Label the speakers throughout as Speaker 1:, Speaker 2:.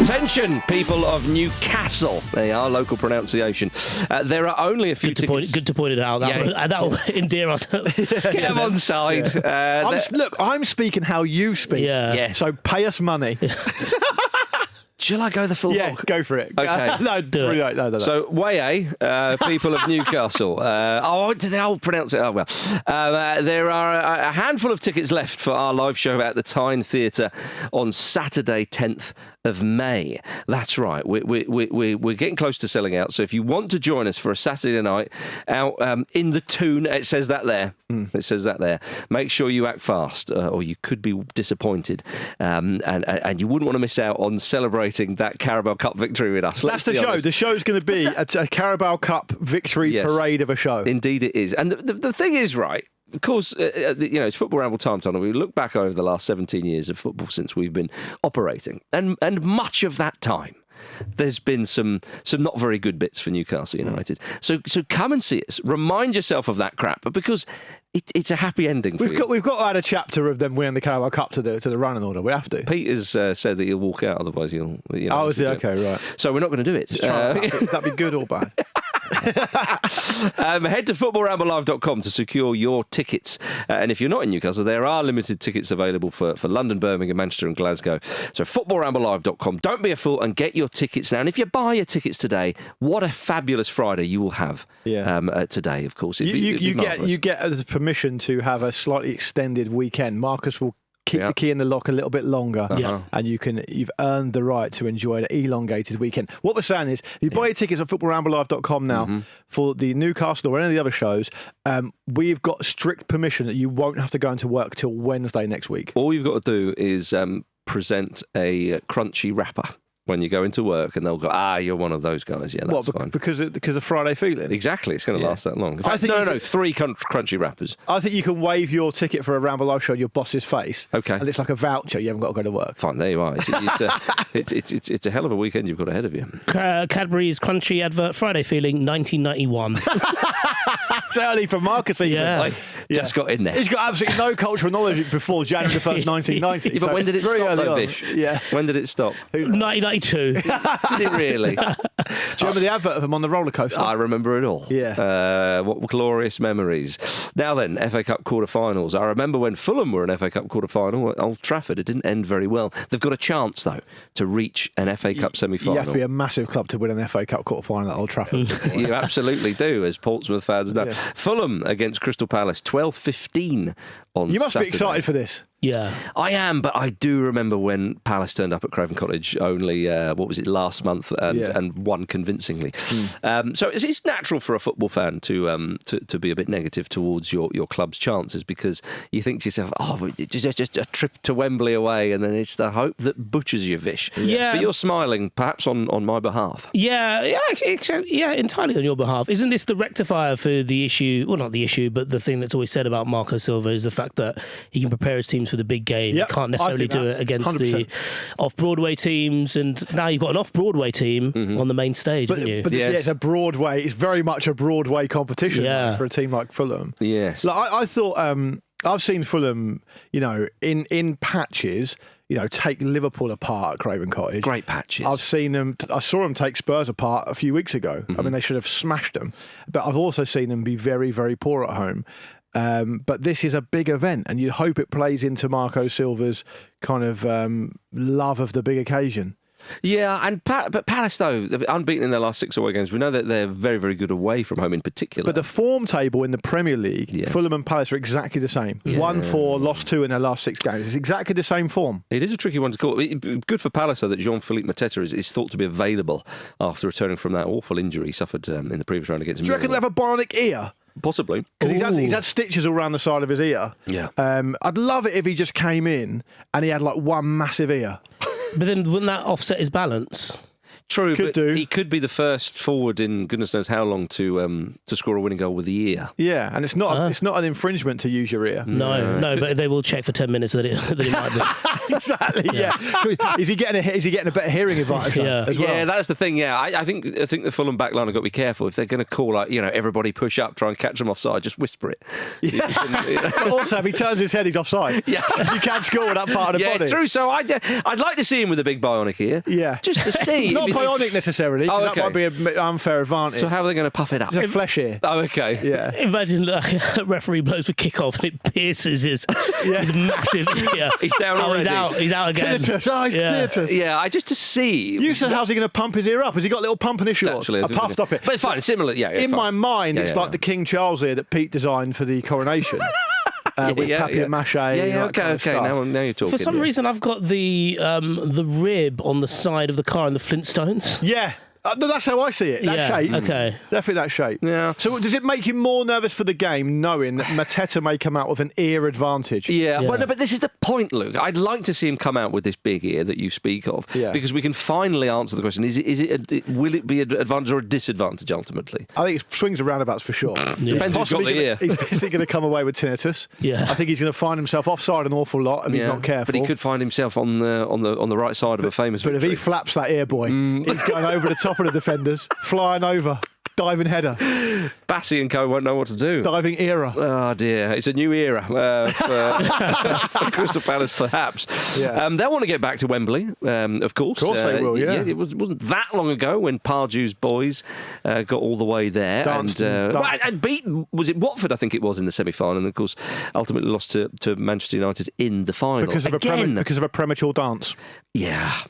Speaker 1: Attention, people of Newcastle. They are local pronunciation. There are only a few tickets.
Speaker 2: Good to point it out. That'll endear ourselves.
Speaker 1: Get them on side.
Speaker 3: Yeah. I'm speaking how you speak.
Speaker 2: Yeah.
Speaker 1: Yes.
Speaker 3: So pay us money.
Speaker 1: Shall I go the full
Speaker 3: Yeah,
Speaker 1: hog?
Speaker 3: go for it.
Speaker 1: Okay.
Speaker 3: No.
Speaker 1: So, way people of Newcastle. They'll pronounce it. Oh, well. There are a handful of tickets left for our live show at the Tyne Theatre on Saturday, 10th of May. That's right. We're getting close to selling out. So if you want to join us for a Saturday night out in the Toon, it says that there. It says that there. Make sure you act fast, or you could be disappointed, and you wouldn't want to miss out on celebrating that Carabao Cup victory with us.
Speaker 3: That's the show.
Speaker 1: Honest.
Speaker 3: The show's going to be a Carabao Cup victory parade of a show.
Speaker 1: Indeed, it is. And the thing is, right. Of course, it's Football Ramble time, Tom. We look back over the last 17 years of football since we've been operating, and much of that time, there's been some not very good bits for Newcastle United. So come and see us. Remind yourself of that crap, because it's a happy ending for you.
Speaker 3: We've got to add a chapter of them winning the Carabao Cup to the running order. We have to.
Speaker 1: Peter's said that he'll walk out, otherwise he'll.
Speaker 3: Oh, is it? Okay, right.
Speaker 1: So we're not going to do it.
Speaker 3: That'd be good or bad.
Speaker 1: Head to footballramblelive.com to secure your tickets. And if you're not in Newcastle, there are limited tickets available for London, Birmingham, Manchester and Glasgow. So footballramblelive.com. Don't be a fool and get your tickets now. And if you buy your tickets today, what a fabulous Friday you will have today, of course.
Speaker 3: You get the permission to have a slightly extended weekend. Marcus will keep the key in the lock a little bit longer, and you've earned the right to enjoy an elongated weekend. What we're saying is, if you buy your tickets at footballramblelive.com now for the Newcastle or any of the other shows, we've got strict permission that you won't have to go into work till Wednesday next week.
Speaker 1: All you've got to do is present a crunchy wrapper when you go into work, and they'll go, you're one of those guys. Yeah, that's fine.
Speaker 3: Because of Friday feeling?
Speaker 1: Exactly. It's going to last that long. In fact, no, 3 crunchy wrappers.
Speaker 3: I think you can waive your ticket for a Ramble Live show on your boss's face.
Speaker 1: Okay.
Speaker 3: And it's like a voucher. You haven't got to go to work.
Speaker 1: Fine, there you are. It's a hell of a weekend you've got ahead of you.
Speaker 2: Cadbury's crunchy advert, Friday feeling, 1991.
Speaker 3: It's early for Marcus even.
Speaker 2: Yeah.
Speaker 1: Just got in there.
Speaker 3: He's got absolutely no cultural knowledge before January the 1st, 1990.
Speaker 1: Yeah, but when did it stop, though, Vish?
Speaker 3: Yeah.
Speaker 1: When did it stop?
Speaker 2: 1992.
Speaker 1: Did it really?
Speaker 3: Do you remember the advert of him on the roller coaster?
Speaker 1: I remember it all.
Speaker 3: Yeah.
Speaker 1: What glorious memories. Now then, FA Cup quarter-finals. I remember when Fulham were an FA Cup quarter-final at Old Trafford. It didn't end very well. They've got a chance, though, to reach an FA Cup semi-final.
Speaker 3: You have to be a massive club to win an FA Cup quarter-final at Old Trafford.
Speaker 1: You absolutely do, as Portsmouth fans know.
Speaker 3: Yeah.
Speaker 1: Fulham against Crystal Palace, 12:15 on
Speaker 3: You must
Speaker 1: Saturday.
Speaker 3: be excited for this.
Speaker 2: Yeah.
Speaker 1: I am, but I do remember when Palace turned up at Craven Cottage only, last month, and won convincingly. So it's natural for a football fan to be a bit negative towards your club's chances, because you think to yourself, just a trip to Wembley away, and then it's the hope that butchers you, Vish.
Speaker 2: Yeah.
Speaker 1: But you're smiling, perhaps on my behalf.
Speaker 2: Yeah, entirely on your behalf. Isn't this the rectifier for the issue? Well, not the issue, but the thing that's always said about Marco Silva is the fact that he can prepare his teams for the big game.
Speaker 3: Yep,
Speaker 2: you can't necessarily do it against
Speaker 3: 100%.
Speaker 2: the off-Broadway teams, and now you've got an off-Broadway team on the main stage, haven't you?
Speaker 3: But it's a Broadway. It's very much a Broadway competition for a team like Fulham.
Speaker 1: Yes.
Speaker 3: Like, I thought I've seen Fulham, in patches, take Liverpool apart at Craven Cottage.
Speaker 1: Great patches.
Speaker 3: I saw them take Spurs apart a few weeks ago. I mean, they should have smashed them. But I've also seen them be very, very poor at home. But this is a big event, and you hope it plays into Marco Silva's kind of love of the big occasion.
Speaker 1: Yeah, but Palace, though, unbeaten in their last 6 away games, we know that they're very, very good away from home in particular.
Speaker 3: But the form table in the Premier League, Fulham and Palace are exactly the same. 1-4, lost 2 in their last 6 games. It's exactly the same form.
Speaker 1: It is a tricky one to call. Good for Palace, though, that Jean-Philippe Mateta is thought to be available after returning from that awful injury he suffered in the previous round against
Speaker 3: Millwall. Do you reckon they'll have a bionic ear?
Speaker 1: Possibly.
Speaker 3: Because he's had stitches all around the side of his ear.
Speaker 1: Yeah.
Speaker 3: I'd love it if he just came in and he had like one massive ear.
Speaker 2: But then wouldn't that offset his balance?
Speaker 1: True,
Speaker 3: Could
Speaker 1: but
Speaker 3: do.
Speaker 1: he could be the first forward in goodness knows how long to score a winning goal with the ear.
Speaker 3: Yeah, and it's not an infringement to use your ear.
Speaker 2: No, but they will check for 10 minutes that it might be.
Speaker 3: Exactly. Yeah. Is he getting a better hearing advantage? As well?
Speaker 1: Yeah, that's the thing. Yeah, I think the Fulham backline have got to be careful if they're going to call everybody push up, try and catch them offside. Just whisper it.
Speaker 3: Yeah. But also, if he turns his head, he's offside.
Speaker 1: Yeah,
Speaker 3: you can't score with that part of the body.
Speaker 1: Yeah, true. So I'd like to see him with a big bionic ear.
Speaker 3: Yeah,
Speaker 1: just to see.
Speaker 3: Not bionic necessarily.
Speaker 1: Oh,
Speaker 3: okay. That might be an unfair advantage.
Speaker 1: So how are they going to puff it up?
Speaker 3: It's a flesh ear.
Speaker 1: Oh, okay.
Speaker 3: Yeah.
Speaker 2: Imagine a referee blows for kick-off and it pierces his massive ear.
Speaker 1: He's down already.
Speaker 2: He's out again.
Speaker 3: Tinnitus.
Speaker 1: Yeah, just to see.
Speaker 3: You said, how's he going to pump his ear up? Has he got a little pump in his shorts?
Speaker 1: Actually,
Speaker 3: I puffed up it.
Speaker 1: But fine, similar. Yeah.
Speaker 3: In my mind, it's like the King Charles ear that Pete designed for the coronation. With papier-mâché.
Speaker 1: Okay. Now you're talking.
Speaker 2: For some reason, I've got the rib on the side of the car in the Flintstones.
Speaker 3: Yeah. That's how I see it. That shape.
Speaker 2: Okay.
Speaker 3: Definitely that shape.
Speaker 1: Yeah.
Speaker 3: So does it make you more nervous for the game knowing that Mateta may come out with an ear advantage?
Speaker 1: Yeah. Well, no, but this is the point, Luke. I'd like to see him come out with this big ear that you speak of, because we can finally answer the question: will it be an advantage or a disadvantage ultimately?
Speaker 3: I think it swings and roundabouts for sure.
Speaker 1: Depends who's got the ear.
Speaker 3: He's basically going to come away with tinnitus.
Speaker 2: Yeah.
Speaker 3: I think he's going to find himself offside an awful lot if he's not careful.
Speaker 1: But he could find himself on the right side of a famous
Speaker 3: But
Speaker 1: victory.
Speaker 3: if he flaps that ear boy, he's going over the top of the defenders, flying over, diving header.
Speaker 1: Bassey and co won't know what to do.
Speaker 3: Diving era.
Speaker 1: Oh dear, it's a new era for Crystal Palace, perhaps.
Speaker 3: Yeah.
Speaker 1: They'll want to get back to Wembley, of course.
Speaker 3: Of course they will, yeah.
Speaker 1: It wasn't that long ago when Pardew's boys got all the way there and beat, was it Watford, I think it was, in the semi-final, and of course ultimately lost to Manchester United in the final.
Speaker 3: Because of a premature dance.
Speaker 1: Yeah.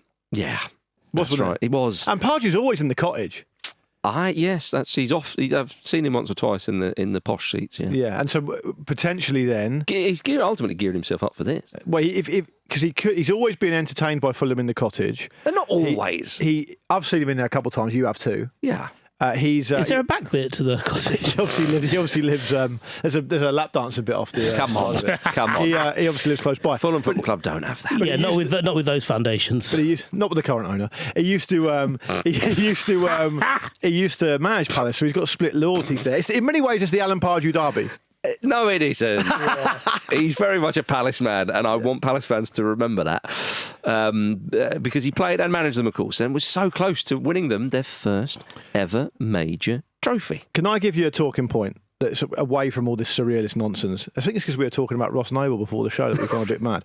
Speaker 3: That's
Speaker 1: right, it was.
Speaker 3: And Pardew's always in the cottage.
Speaker 1: Yes, he's off. I've seen him once or twice in the posh seats.
Speaker 3: Yeah, and so potentially then
Speaker 1: he's ultimately geared himself up for this.
Speaker 3: Well, because he's always been entertained by Fulham in the cottage.
Speaker 1: But not always.
Speaker 3: I've seen him in there a couple of times. You have too.
Speaker 1: Yeah.
Speaker 2: Is there a back bit to the cottage?
Speaker 3: He obviously lives. There's a lap dancing bit off the.
Speaker 1: Come on.
Speaker 3: He obviously lives close by.
Speaker 1: Fulham Football Club don't have that.
Speaker 2: Yeah, not with those foundations.
Speaker 3: But not with the current owner. He used to. He used to manage Palace, so he's got split loyalties there. In many ways, it's the Alan Pardew derby.
Speaker 1: No, it isn't. He's very much a Palace man, and I want Palace fans to remember that because he played and managed them, of course, and was so close to winning them their first ever major trophy.
Speaker 3: Can I give you a talking point that's away from all this surrealist nonsense? I think it's because we were talking about Ross Noble before the show that we've gone a bit mad.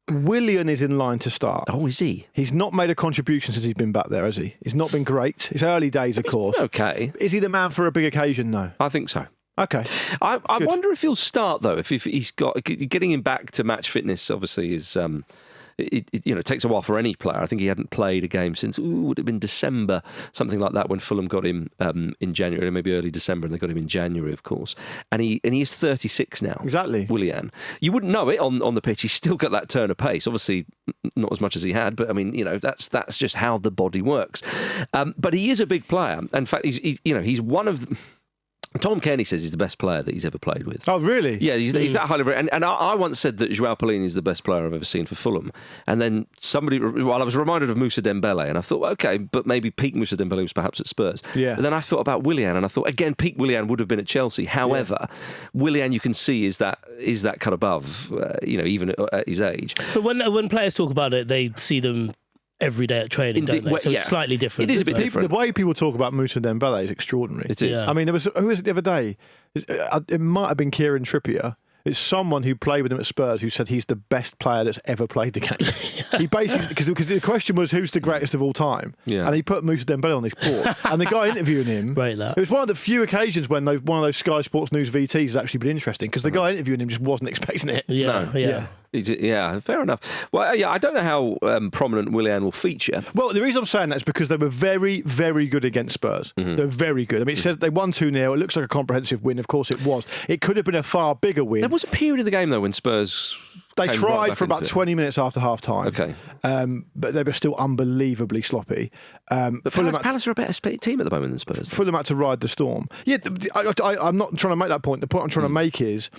Speaker 3: Willian is in line to start.
Speaker 1: Oh, is he?
Speaker 3: He's not made a contribution since he's been back there, has he? He's not been great. It's early days, of course.
Speaker 1: Okay.
Speaker 3: Is he the man for a big occasion, though?
Speaker 1: I think so.
Speaker 3: Okay.
Speaker 1: I wonder if he'll start, though, if he's got... Getting him back to match fitness, obviously, is... It takes a while for any player. I think he hadn't played a game since, would it have been December, something like that, when Fulham got him in January, maybe early December, and they got him in January, of course. And he is 36 now.
Speaker 3: Exactly.
Speaker 1: Willian. You wouldn't know it on the pitch. He's still got that turn of pace. Obviously, not as much as he had, but I mean, that's just how the body works. But he is a big player. In fact, he's one of... Tom Kenny says he's the best player that he's ever played with.
Speaker 3: Oh, really?
Speaker 1: Yeah, he's that highly rated. And I once said that João Paulinho is the best player I've ever seen for Fulham. And then I was reminded of Moussa Dembele, and I thought, okay, but maybe peak Moussa Dembele was perhaps at Spurs.
Speaker 3: Yeah.
Speaker 1: But then I thought about Willian, and I thought, again, peak Willian would have been at Chelsea. However, Willian, you can see, is that cut above, even at his age.
Speaker 2: But when players talk about it, they see them every day at training, don't they? So it's slightly different.
Speaker 1: It is a bit different.
Speaker 3: The way people talk about Moussa Dembele is extraordinary.
Speaker 1: It is.
Speaker 2: Yeah.
Speaker 3: I mean, who was it the other day? It might have been Kieran Trippier. It's someone who played with him at Spurs who said he's the best player that's ever played the game. He basically, because the question was who's the greatest of all time, and he put Moussa Dembele on this board. And the guy interviewing him, it was one of the few occasions when one of those Sky Sports News VTs has actually been interesting because the guy interviewing him just wasn't expecting it.
Speaker 1: Yeah, fair enough. Well, I don't know how prominent Willian will feature.
Speaker 3: Well, the reason I'm saying that is because they were very, very good against Spurs. They're very good. I mean, it says they won 2-0. It looks like a comprehensive win. Of course it was. It could have been a far bigger win.
Speaker 1: There was a period of the game, though, when Spurs...
Speaker 3: They tried for about 20 minutes after half-time.
Speaker 1: Okay.
Speaker 3: But they were still unbelievably sloppy.
Speaker 1: But Palace are a better team at the moment than Spurs.
Speaker 3: Fulham had to ride the storm. Yeah, I'm not trying to make that point. The point I'm trying to make is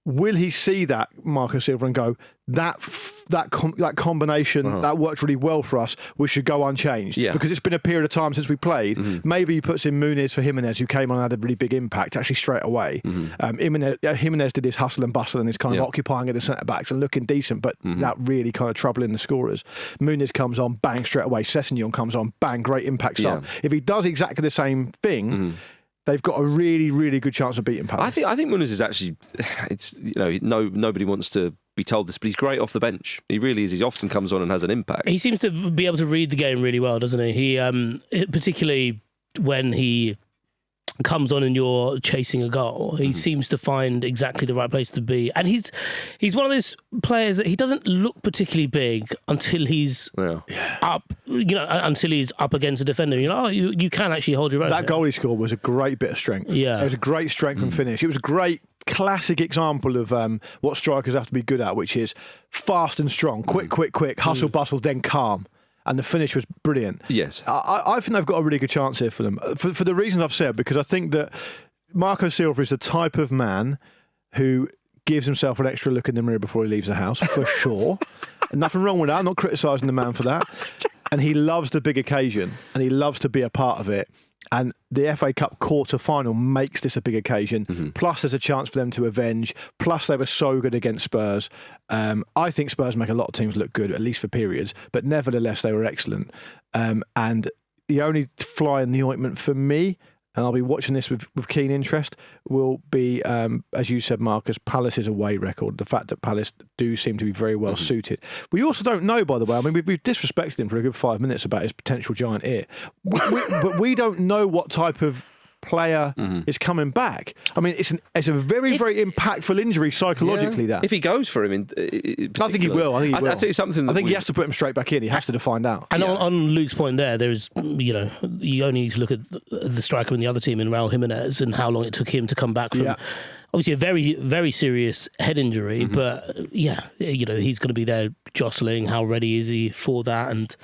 Speaker 3: will he see that Marco Silva and go, that combination that worked really well for us, we should go unchanged?
Speaker 1: Yeah.
Speaker 3: Because it's been a period of time since we played. Maybe he puts in Muniz for Jimenez, who came on and had a really big impact actually straight away. Jimenez did his hustle and bustle and his kind of occupying at the centre backs and looking decent, but that really kind of troubling the scorers. Muniz comes on, bang, straight away. Sessegnon comes on, bang, great impact start. If he does exactly the same thing, they've got a really, really good chance of beating Palace.
Speaker 1: I think Muniz is actually, nobody wants to be told this, but he's great off the bench. He really is. He often comes on and has an impact.
Speaker 2: He seems to be able to read the game really well, doesn't he? He particularly when he comes on and you're chasing a goal, he seems to find exactly the right place to be. And he's one of those players that he doesn't look particularly big until he's up, until he's up against a defender. You can actually hold your own.
Speaker 3: That goal he scored was a great bit of strength.
Speaker 2: Yeah.
Speaker 3: It was a great strength and finish. It was a great classic example of what strikers have to be good at, which is fast and strong, quick, hustle, bustle, then calm. And the finish was brilliant.
Speaker 1: Yes.
Speaker 3: I think they've got a really good chance here for them. For the reasons I've said, because I think that Marco Silva is the type of man who gives himself an extra look in the mirror before he leaves the house, for sure. And nothing wrong with that. I'm not criticising the man for that. And he loves the big occasion and he loves to be a part of it. And the FA Cup quarter-final makes this a big occasion. Plus, there's a chance for them to avenge. Plus, they were so good against Spurs. I think Spurs make a lot of teams look good, at least for periods. But nevertheless, they were excellent. And the only fly in the ointment for me, and I'll be watching this with keen interest, will be, as you said, Marcus, Palace's away record. The fact that Palace do seem to be very well suited. We also don't know, by the way, I mean, we've disrespected him for a good 5 minutes about his potential giant ear. But we don't know what type of player is coming back. I mean, it's a very impactful injury psychologically. That
Speaker 1: if he goes for him,
Speaker 3: I think he will.
Speaker 1: I'll tell you something.
Speaker 3: I think he has to put him straight back in. He has to find out.
Speaker 2: And on Luke's point there's you only need to look at the striker in the other team in Raul Jimenez and how long it took him to come back from obviously a very, very serious head injury. But he's going to be there jostling. How ready is he for that? And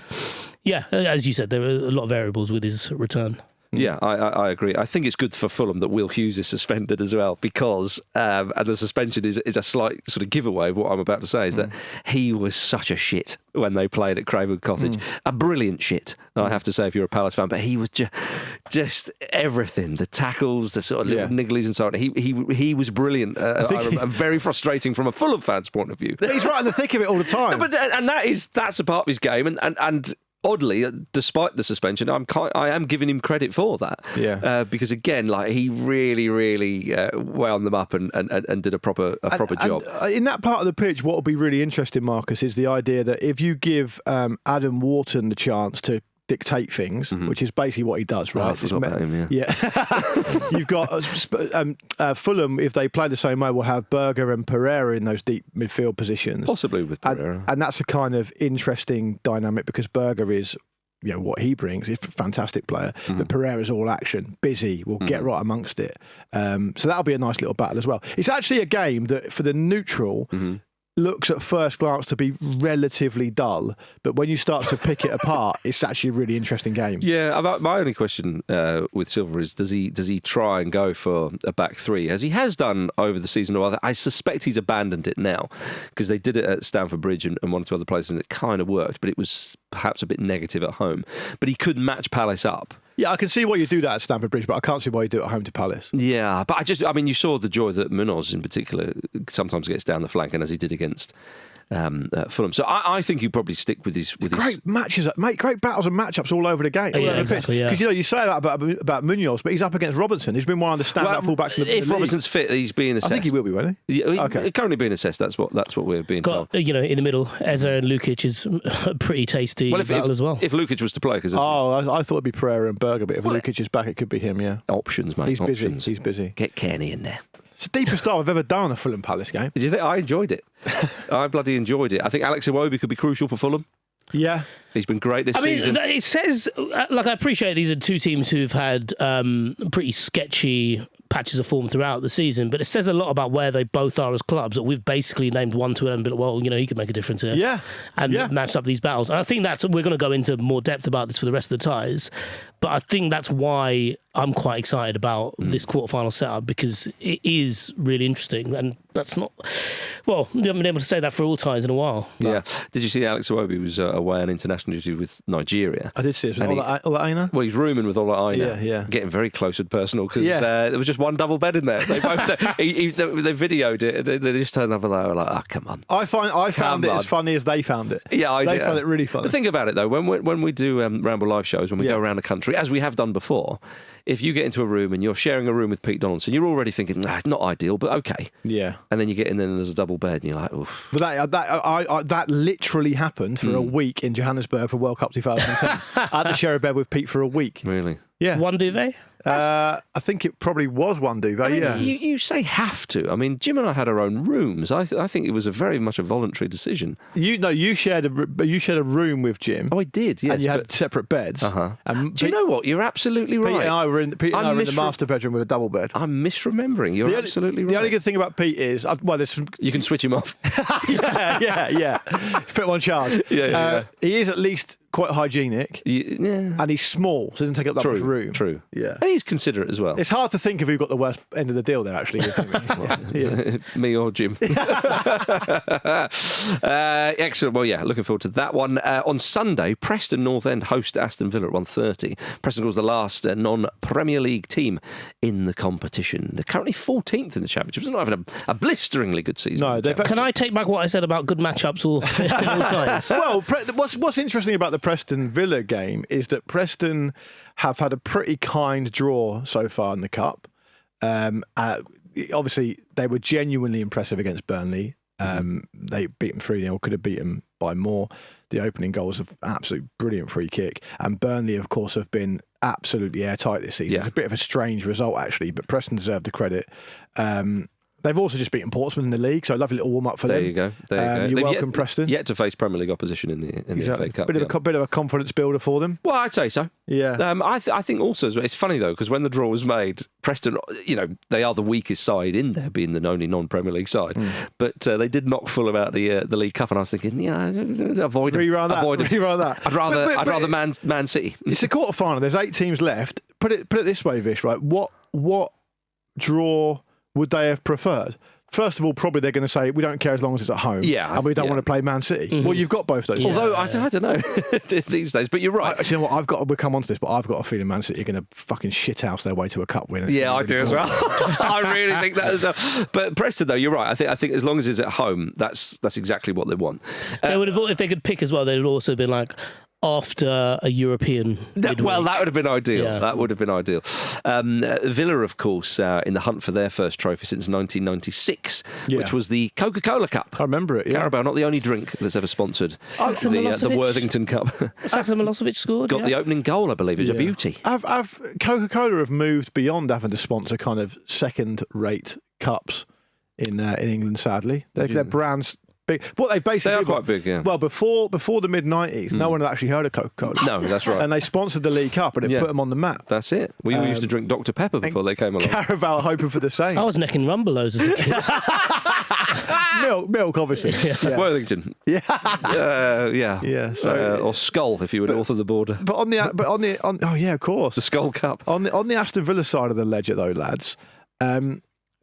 Speaker 2: as you said, there are a lot of variables with his return.
Speaker 1: Yeah, I agree. I think it's good for Fulham that Will Hughes is suspended as well, because and the suspension is a slight sort of giveaway of what I'm about to say, is that he was such a shit when they played at Craven Cottage. A brilliant shit, I have to say, if you're a Palace fan, but he was just everything. The tackles, the sort of little nigglies and so on. He was brilliant. And very frustrating from a Fulham fan's point of view.
Speaker 3: He's right in the thick of it all the time.
Speaker 1: And that's a part of his game, and oddly, despite the suspension, I am giving him credit for that. Yeah. Because again, he really wound them up and did a proper job.
Speaker 3: And in that part of the pitch, what will be really interesting, Marcus, is the idea that if you give Adam Wharton the chance to dictate things, which is basically what he does, right?
Speaker 1: I forgot about him,
Speaker 3: You've got Fulham, if they play the same way, will have Berger and Pereira in those deep midfield positions.
Speaker 1: Possibly with Pereira.
Speaker 3: And that's a kind of interesting dynamic, because Berger is, what he brings. He's a fantastic player. But Pereira's all action, busy, will get right amongst it. So that'll be a nice little battle as well. It's actually a game that, for the neutral, looks at first glance to be relatively dull, but when you start to pick it apart, it's actually a really interesting game.
Speaker 1: Yeah, my only question with Silva is, does he try and go for a back three, as he has done over the season? Or I suspect he's abandoned it now, because they did it at Stamford Bridge and one or two other places, and it kind of worked, but it was perhaps a bit negative at home. But he could match Palace up.
Speaker 3: Yeah, I can see why you do that at Stamford Bridge, but I can't see why you do it at home to Palace.
Speaker 1: Yeah, but you saw the joy that Munoz in particular sometimes gets down the flank, and as he did against Fulham. So I think he'd probably stick with his
Speaker 3: great matches, mate. Great battles and matchups all over the game.
Speaker 2: Exactly.
Speaker 3: Because you say that about Munoz, but he's up against Robinson, who's been one of the standout fullbacks in the
Speaker 1: If Robinson's fit, he's being assessed.
Speaker 3: I think he will be, won't he?
Speaker 1: Yeah, currently being assessed. That's what we're being told.
Speaker 2: In the middle, Eze and Lukic is a pretty tasty battle as well.
Speaker 1: If Lukic was to play, because
Speaker 3: I thought it'd be Pereira and Berger, but if Lukic is back, it could be him. Yeah,
Speaker 1: options, mate.
Speaker 3: He's busy.
Speaker 1: Get Kenny in there.
Speaker 3: It's the deepest dive I've ever done on a Fulham Palace game.
Speaker 1: Did you think? I enjoyed it. I bloody enjoyed it. I think Alex Iwobi could be crucial for Fulham.
Speaker 3: Yeah.
Speaker 1: He's been great this season.
Speaker 2: It says, I appreciate these are two teams who've had pretty sketchy patches of form throughout the season, but it says a lot about where they both are as clubs, that we've basically named 1 to 11, but he could make a difference here.
Speaker 3: Yeah.
Speaker 2: And matched up these battles. And I think we're going to go into more depth about this for the rest of the ties, but I think that's why I'm quite excited about this quarterfinal setup, because it is really interesting, and that's not. Well, we haven't been able to say that for all times in a while.
Speaker 1: Yeah. Did you see Alex Iwobi was away on international duty with Nigeria?
Speaker 3: I did see it. Ola Aina?
Speaker 1: Well, he's rooming with Ola Aina.
Speaker 3: Yeah.
Speaker 1: Getting very close and personal because there was just one double bed in there. They both they videoed it. They just turned up and they were like, "Oh, come on."
Speaker 3: I found it as funny as they found it.
Speaker 1: Yeah,
Speaker 3: they found it really funny.
Speaker 1: But think about it though. When we do Ramble live shows, when we go around the country, as we have done before, if you get into a room and you're sharing a room with Pete Donaldson, you're already thinking, not ideal, but okay.
Speaker 3: Yeah.
Speaker 1: And then you get in there and there's a double bed and you're like, oof.
Speaker 3: But that literally happened for a week in Johannesburg for World Cup 2010. I had to share a bed with Pete for a week.
Speaker 1: Really?
Speaker 3: Yeah.
Speaker 2: One duvet?
Speaker 3: I think it probably was one duvet, yeah.
Speaker 1: You say have to. I mean, Jim and I had our own rooms. I think it was very much a voluntary decision.
Speaker 3: You shared a room with Jim.
Speaker 1: Oh, I did, yes.
Speaker 3: And you had separate beds.
Speaker 1: Uh-huh. Do you know what? You're absolutely right.
Speaker 3: Pete and I were in the master bedroom with a double bed.
Speaker 1: I'm misremembering. You're absolutely right.
Speaker 3: The only good thing about Pete is,
Speaker 1: you can switch him off.
Speaker 3: yeah. Put him on charge.
Speaker 1: Yeah.
Speaker 3: He is at least quite hygienic.
Speaker 1: Yeah.
Speaker 3: And he's small, so he doesn't take up that much room.
Speaker 1: True.
Speaker 3: Yeah.
Speaker 1: And he's considerate as well.
Speaker 3: It's hard to think of who got the worst end of the deal there, actually.
Speaker 1: Me or Jim. Excellent. Well, looking forward to that one. On Sunday, Preston North End host Aston Villa at 1:30. Preston was the last non-Premier League team in the competition. They're currently 14th in the Championship. It's not having a blisteringly good season.
Speaker 3: No,
Speaker 2: can I take back what I said about good matchups all times?
Speaker 3: Well, what's interesting about the Preston Villa game is that Preston have had a pretty kind draw so far in the Cup. Obviously, they were genuinely impressive against Burnley. They beat them 3-0, could have beat them by more. The opening goal was an absolute brilliant free kick. And Burnley, of course, have been absolutely airtight this season. It's a bit of a strange result, actually, but Preston deserve the credit. They've also just beaten Portsmouth in the league, so a lovely little warm-up for them.
Speaker 1: There you go.
Speaker 3: You're welcome, Preston.
Speaker 1: Yet to face Premier League opposition in the FA Cup.
Speaker 3: Bit of a confidence builder for them.
Speaker 1: Well, I'd say so.
Speaker 3: Yeah.
Speaker 1: I think also, it's funny though, because when the draw was made, Preston, they are the weakest side in there, being the only non-Premier League side. But they did knock Fulham out the League Cup, and I was thinking, avoid them.
Speaker 3: Rerun that.
Speaker 1: I'd rather Man City.
Speaker 3: It's the quarter-final. There's 8 teams left. Put it this way, Vish, right? What draw would they have preferred? First of all, probably they're going to say, we don't care as long as it's at home.
Speaker 1: Yeah.
Speaker 3: And we don't want to play Man City. Mm-hmm. Well, you've got both those.
Speaker 1: Although, I don't know these days, but you're right.
Speaker 3: You know what, we'll come on to this, but I've got a feeling Man City are going to fucking shithouse their way to a cup win.
Speaker 1: Yeah, I do as well. I really think that as well. But Preston, though, you're right. I think as long as it's at home, that's exactly what they want.
Speaker 2: They would have, if they could pick as well, they would also been like, after a European midweek.
Speaker 1: Well, that would have been ideal.
Speaker 2: Yeah.
Speaker 1: That would have been ideal. Villa, of course, in the hunt for their first trophy since 1996, which was the Coca-Cola Cup.
Speaker 3: I remember it, yeah.
Speaker 1: Carabao, not the only drink that's ever sponsored the Worthington Cup.
Speaker 2: Saxon Milosevic scored.
Speaker 1: Got the opening goal, I believe. It was a beauty.
Speaker 3: Have Coca-Cola have moved beyond having to sponsor kind of second-rate cups in England, sadly. Their brands... big. What they basically
Speaker 1: are quite big, yeah.
Speaker 3: Well, before the mid-90s, no one had actually heard of Coca-Cola.
Speaker 1: No, that's right.
Speaker 3: And they sponsored the League Cup and it put them on the map.
Speaker 1: That's it. We used to drink Dr. Pepper before they came along.
Speaker 3: Carabao hoping for the same.
Speaker 2: I was necking Rumbelows as a kid.
Speaker 3: Milk, obviously.
Speaker 1: Yeah. Worthington.
Speaker 3: Yeah.
Speaker 1: Yeah.
Speaker 3: So,
Speaker 1: or Skull, if you were north of the border.
Speaker 3: But on of course.
Speaker 1: The Skull Cup.
Speaker 3: On the Aston Villa side of the ledger, though, lads,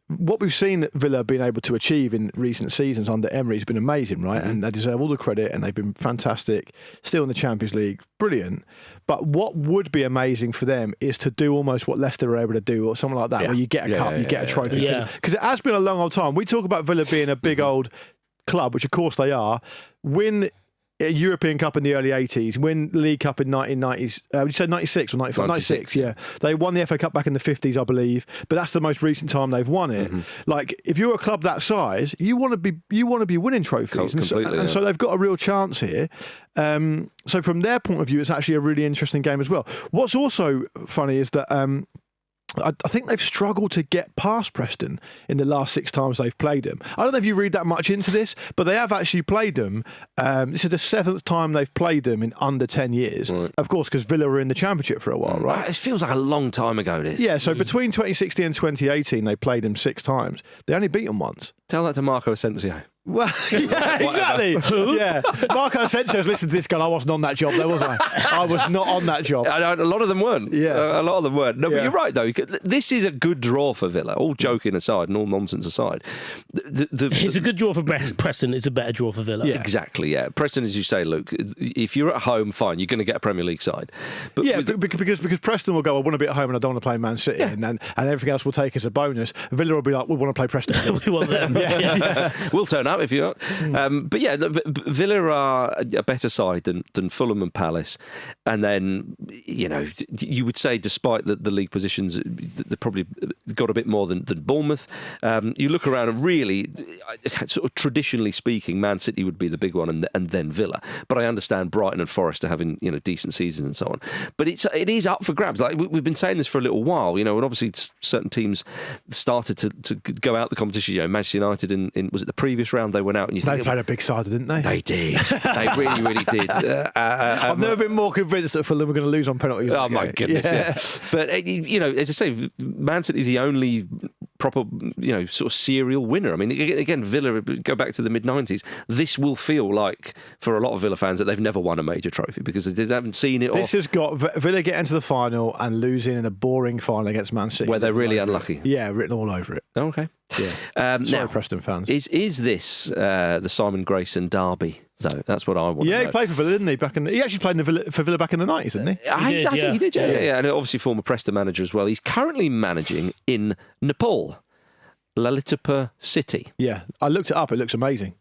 Speaker 3: what we've seen that Villa have been able to achieve in recent seasons under Emery has been amazing, right? Mm-hmm. And they deserve all the credit, and they've been fantastic. Still in the Champions League, brilliant. But what would be amazing for them is to do almost what Leicester were able to do, or something like that, where you get a cup, you get a trophy. Because it has been a long old time. We talk about Villa being a big old club, which of course they are. Win a European Cup in the early 80s, win the League Cup in 1990s. You said 96 or 95? 96, yeah. They won the FA Cup back in the 50s, I believe, but that's the most recent time they've won it. Mm-hmm. Like, if you're a club that size, you want to be winning trophies, and so they've got a real chance here. So from their point of view, it's actually a really interesting game as well. What's also funny is that I think they've struggled to get past Preston in the last 6 times they've played them. I don't know if you read that much into this, but they have actually played them. This is the 7th time they've played them in under 10 years. Right. Of course, because Villa were in the Championship for a while, right?
Speaker 1: It feels like a long time ago, this.
Speaker 3: Yeah, so between 2016 and 2018, they played them 6 times. They only beat them once.
Speaker 1: Tell that to Marco Asensio.
Speaker 3: Well, yeah, exactly.
Speaker 2: Who?
Speaker 3: Yeah. Marco Asensio's listened to this guy. I wasn't on that job there, was I? I was not on that job.
Speaker 1: A lot of them weren't.
Speaker 3: Yeah.
Speaker 1: A lot of them weren't. No,
Speaker 3: Yeah.
Speaker 1: but you're right, though. This is a good draw for Villa, all joking aside and all nonsense aside.
Speaker 2: It's a good draw for Preston. It's a better draw for Villa.
Speaker 3: Yeah.
Speaker 1: Exactly, yeah. Preston, as you say, Luke, if you're at home, fine, you're going to get a Premier League side. But
Speaker 3: Yeah, because Preston will go, I want to be at home and I don't want to play Man City, and everything else will take as a bonus. Villa will be like, we want to play Preston.
Speaker 2: We want them. Yeah.
Speaker 1: We'll turn up if you want. But yeah, Villa are a better side than Fulham and Palace. And then, you would say, despite the league positions, they probably got a bit more than Bournemouth. You look around and really, sort of traditionally speaking, Man City would be the big one and then Villa. But I understand Brighton and Forest are having decent seasons and so on. But it is up for grabs. Like we've been saying this for a little while, and obviously certain teams started to go out the competition. Manchester United in was it the previous round they went out and
Speaker 3: They played a big side, didn't they?
Speaker 1: They did. They really, really did.
Speaker 3: I've never been more convinced that Fulham were going to lose on penalties.
Speaker 1: Oh my goodness! Yeah. But as I say, Man City the only proper sort of serial winner. I mean, again, Villa go back to the mid-90s. This will feel like for a lot of Villa fans that they've never won a major trophy because they haven't seen it.
Speaker 3: This has got Villa getting to the final and losing in a boring final against Man City,
Speaker 1: where they're really unlucky.
Speaker 3: Yeah, written all over it.
Speaker 1: Oh, okay.
Speaker 3: Yeah. Sorry, Preston fans.
Speaker 1: Is this the Simon Grayson derby? though. That's what I want.
Speaker 3: Yeah, he played for Villa, didn't he? He actually played for Villa back in the 90s, didn't he?
Speaker 1: I think he did. Yeah. And obviously former Preston manager as well. He's currently managing in Nepal, Lalitpur City.
Speaker 3: Yeah, I looked it up. It looks amazing.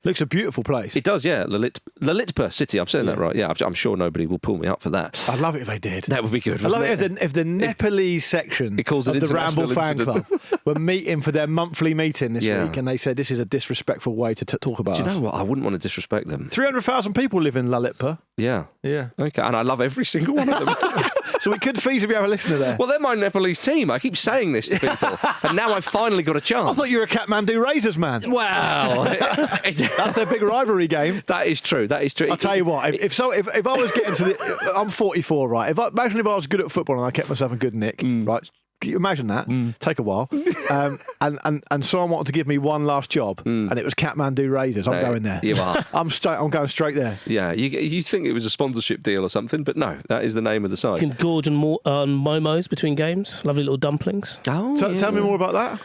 Speaker 3: Looks a beautiful place.
Speaker 1: It does, yeah. Lalitpur City. I'm saying that right. Yeah, I'm sure nobody will pull me up for that.
Speaker 3: I'd love it if they did.
Speaker 1: That would be good.
Speaker 3: I'd love it if the Nepalese section of the Ramble fan club were meeting for their monthly meeting this week, and they said this is a disrespectful way to talk about us.
Speaker 1: Do you know what? I wouldn't want to disrespect them.
Speaker 3: 300,000 people live in Lalitpur.
Speaker 1: Yeah.
Speaker 3: Yeah.
Speaker 1: Okay, and I love every single one of them.
Speaker 3: So we could feasibly have a listener there.
Speaker 1: Well, they're my Nepalese team. I keep saying this to people, and now I've finally got a chance.
Speaker 3: I thought you were a Kathmandu Razors man.
Speaker 1: Wow.
Speaker 3: That's their big rivalry game.
Speaker 1: That is true. I'll
Speaker 3: tell you what, if I was getting to the... I'm 44, right? Imagine if I was good at football and I kept myself in good nick, right? Can you imagine that? Take a while. And someone wanted to give me one last job, and it was Kathmandu Razors. I'm going there.
Speaker 1: You are.
Speaker 3: I'm going straight there.
Speaker 1: Yeah, you think it was a sponsorship deal or something, but no, that is the name of the site.
Speaker 2: You can gorge on momos between games. Lovely little dumplings.
Speaker 3: Oh, tell me more about that.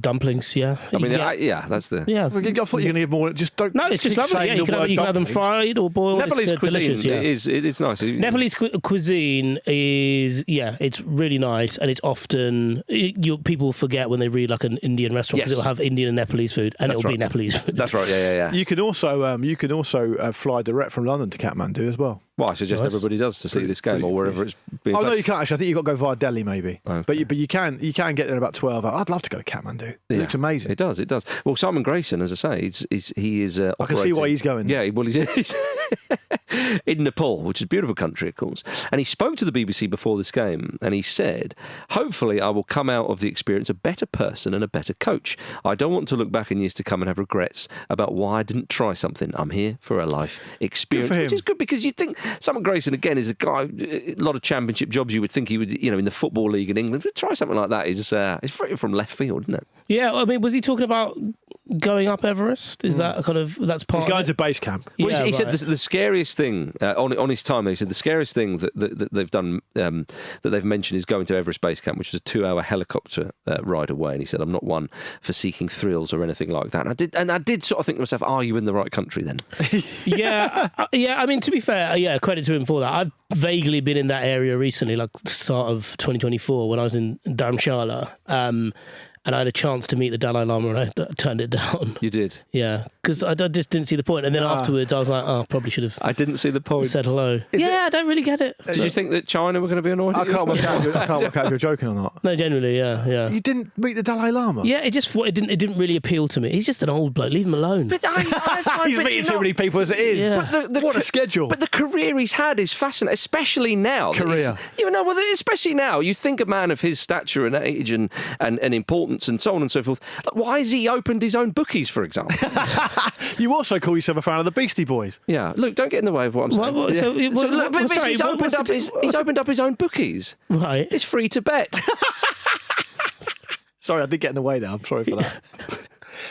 Speaker 2: Dumplings, yeah.
Speaker 1: I mean, that's the...
Speaker 2: Yeah.
Speaker 3: I thought you were going to give more... Just don't...
Speaker 2: No, it's just lovely. Yeah, you can have them fried or boiled.
Speaker 1: Nepalese cuisine it's nice.
Speaker 2: Nepalese cuisine is, it's really nice, and it's often... people forget when they read like an Indian restaurant because it'll have Indian and Nepalese food, and it'll be Nepalese food.
Speaker 1: That's right, yeah.
Speaker 3: You can also fly direct from London to Kathmandu as well.
Speaker 1: Well, I suggest everybody does to see this game or wherever it's being played.
Speaker 3: No, you can't actually. I think you've got to go via Delhi maybe. Okay. But you can get there in about 12 hours. I'd love to go to Kathmandu. It looks amazing.
Speaker 1: It does. Well, Simon Grayson, as I say, he is
Speaker 3: I can see why he's going.
Speaker 1: Yeah, well, he's in Nepal, which is a beautiful country, of course. And he spoke to the BBC before this game, and he said, hopefully I will come out of the experience a better person and a better coach. I don't want to look back in years to come and have regrets about why I didn't try something. I'm here for a life experience, which is good because you'd think Simon Grayson, again, is a guy, a lot of championship jobs, you would think he would, in the Football League in England, but try something like that is from left field, isn't it?
Speaker 2: Yeah, I mean, was he talking about going up Everest? Is that that's part?
Speaker 3: He's going to base camp.
Speaker 1: Well, he said the scariest thing on his time. He said the scariest thing that they've done that they've mentioned is going to Everest base camp, which is a 2-hour helicopter ride away. And he said, "I'm not one for seeking thrills or anything like that." And I did sort of think to myself, "Are you in the right country then?"
Speaker 2: Yeah. I mean, to be fair, credit to him for that. I've vaguely been in that area recently, like start of 2024 when I was in Dharamshala. And I had a chance to meet the Dalai Lama and I turned it down.
Speaker 1: You did?
Speaker 2: Yeah, because I just didn't see the point. And then afterwards I was like, probably should have...
Speaker 1: I didn't see the point.
Speaker 2: Said hello. I don't really get it.
Speaker 1: Did you think that China were going to be annoyed?
Speaker 3: I can't work out if you're joking or not.
Speaker 2: No, genuinely, yeah.
Speaker 3: You didn't meet the Dalai Lama?
Speaker 2: Yeah, it didn't really appeal to me. He's just an old bloke. Leave him alone.
Speaker 1: But
Speaker 3: he's meeting so many people as it is.
Speaker 2: Yeah.
Speaker 3: But what a schedule.
Speaker 1: But the career he's had is fascinating, especially now. Especially now. You think a man of his stature and age and importance and so on and so forth. Like, why has he opened his own bookies, for example?
Speaker 3: You also call yourself a fan of the Beastie Boys.
Speaker 1: Yeah, look, don't get in the way of what I'm saying. He's opened up his own bookies.
Speaker 2: Right.
Speaker 1: It's free to bet.
Speaker 3: Sorry, I did get in the way there. I'm sorry for that.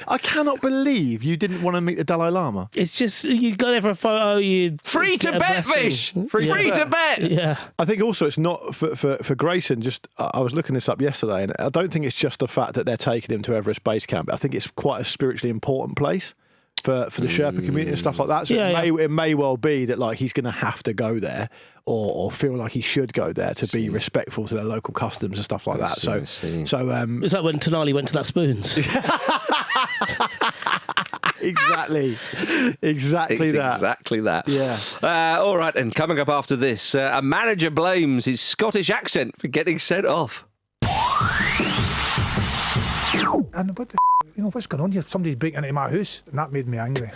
Speaker 3: I cannot believe you didn't want to meet the Dalai Lama.
Speaker 2: It's just, you go there for a photo, you...
Speaker 1: Free to bet, Vish! Free to bet!
Speaker 2: Yeah.
Speaker 3: I think also it's not for Grayson. Just I was looking this up yesterday, and I don't think it's just the fact that they're taking him to Everest Base Camp. I think it's quite a spiritually important place for the Sherpa community and stuff like that. So it may well be that like he's going to have to go there or feel like he should go there to be respectful to their local customs and stuff like that. So
Speaker 2: it's like when Tonali went to that Spoons.
Speaker 1: Exactly that.
Speaker 3: Yeah.
Speaker 1: All right, and coming up after this, a manager blames his Scottish accent for getting sent off.
Speaker 4: And what's going on here? Somebody's breaking into my house, and that made me angry.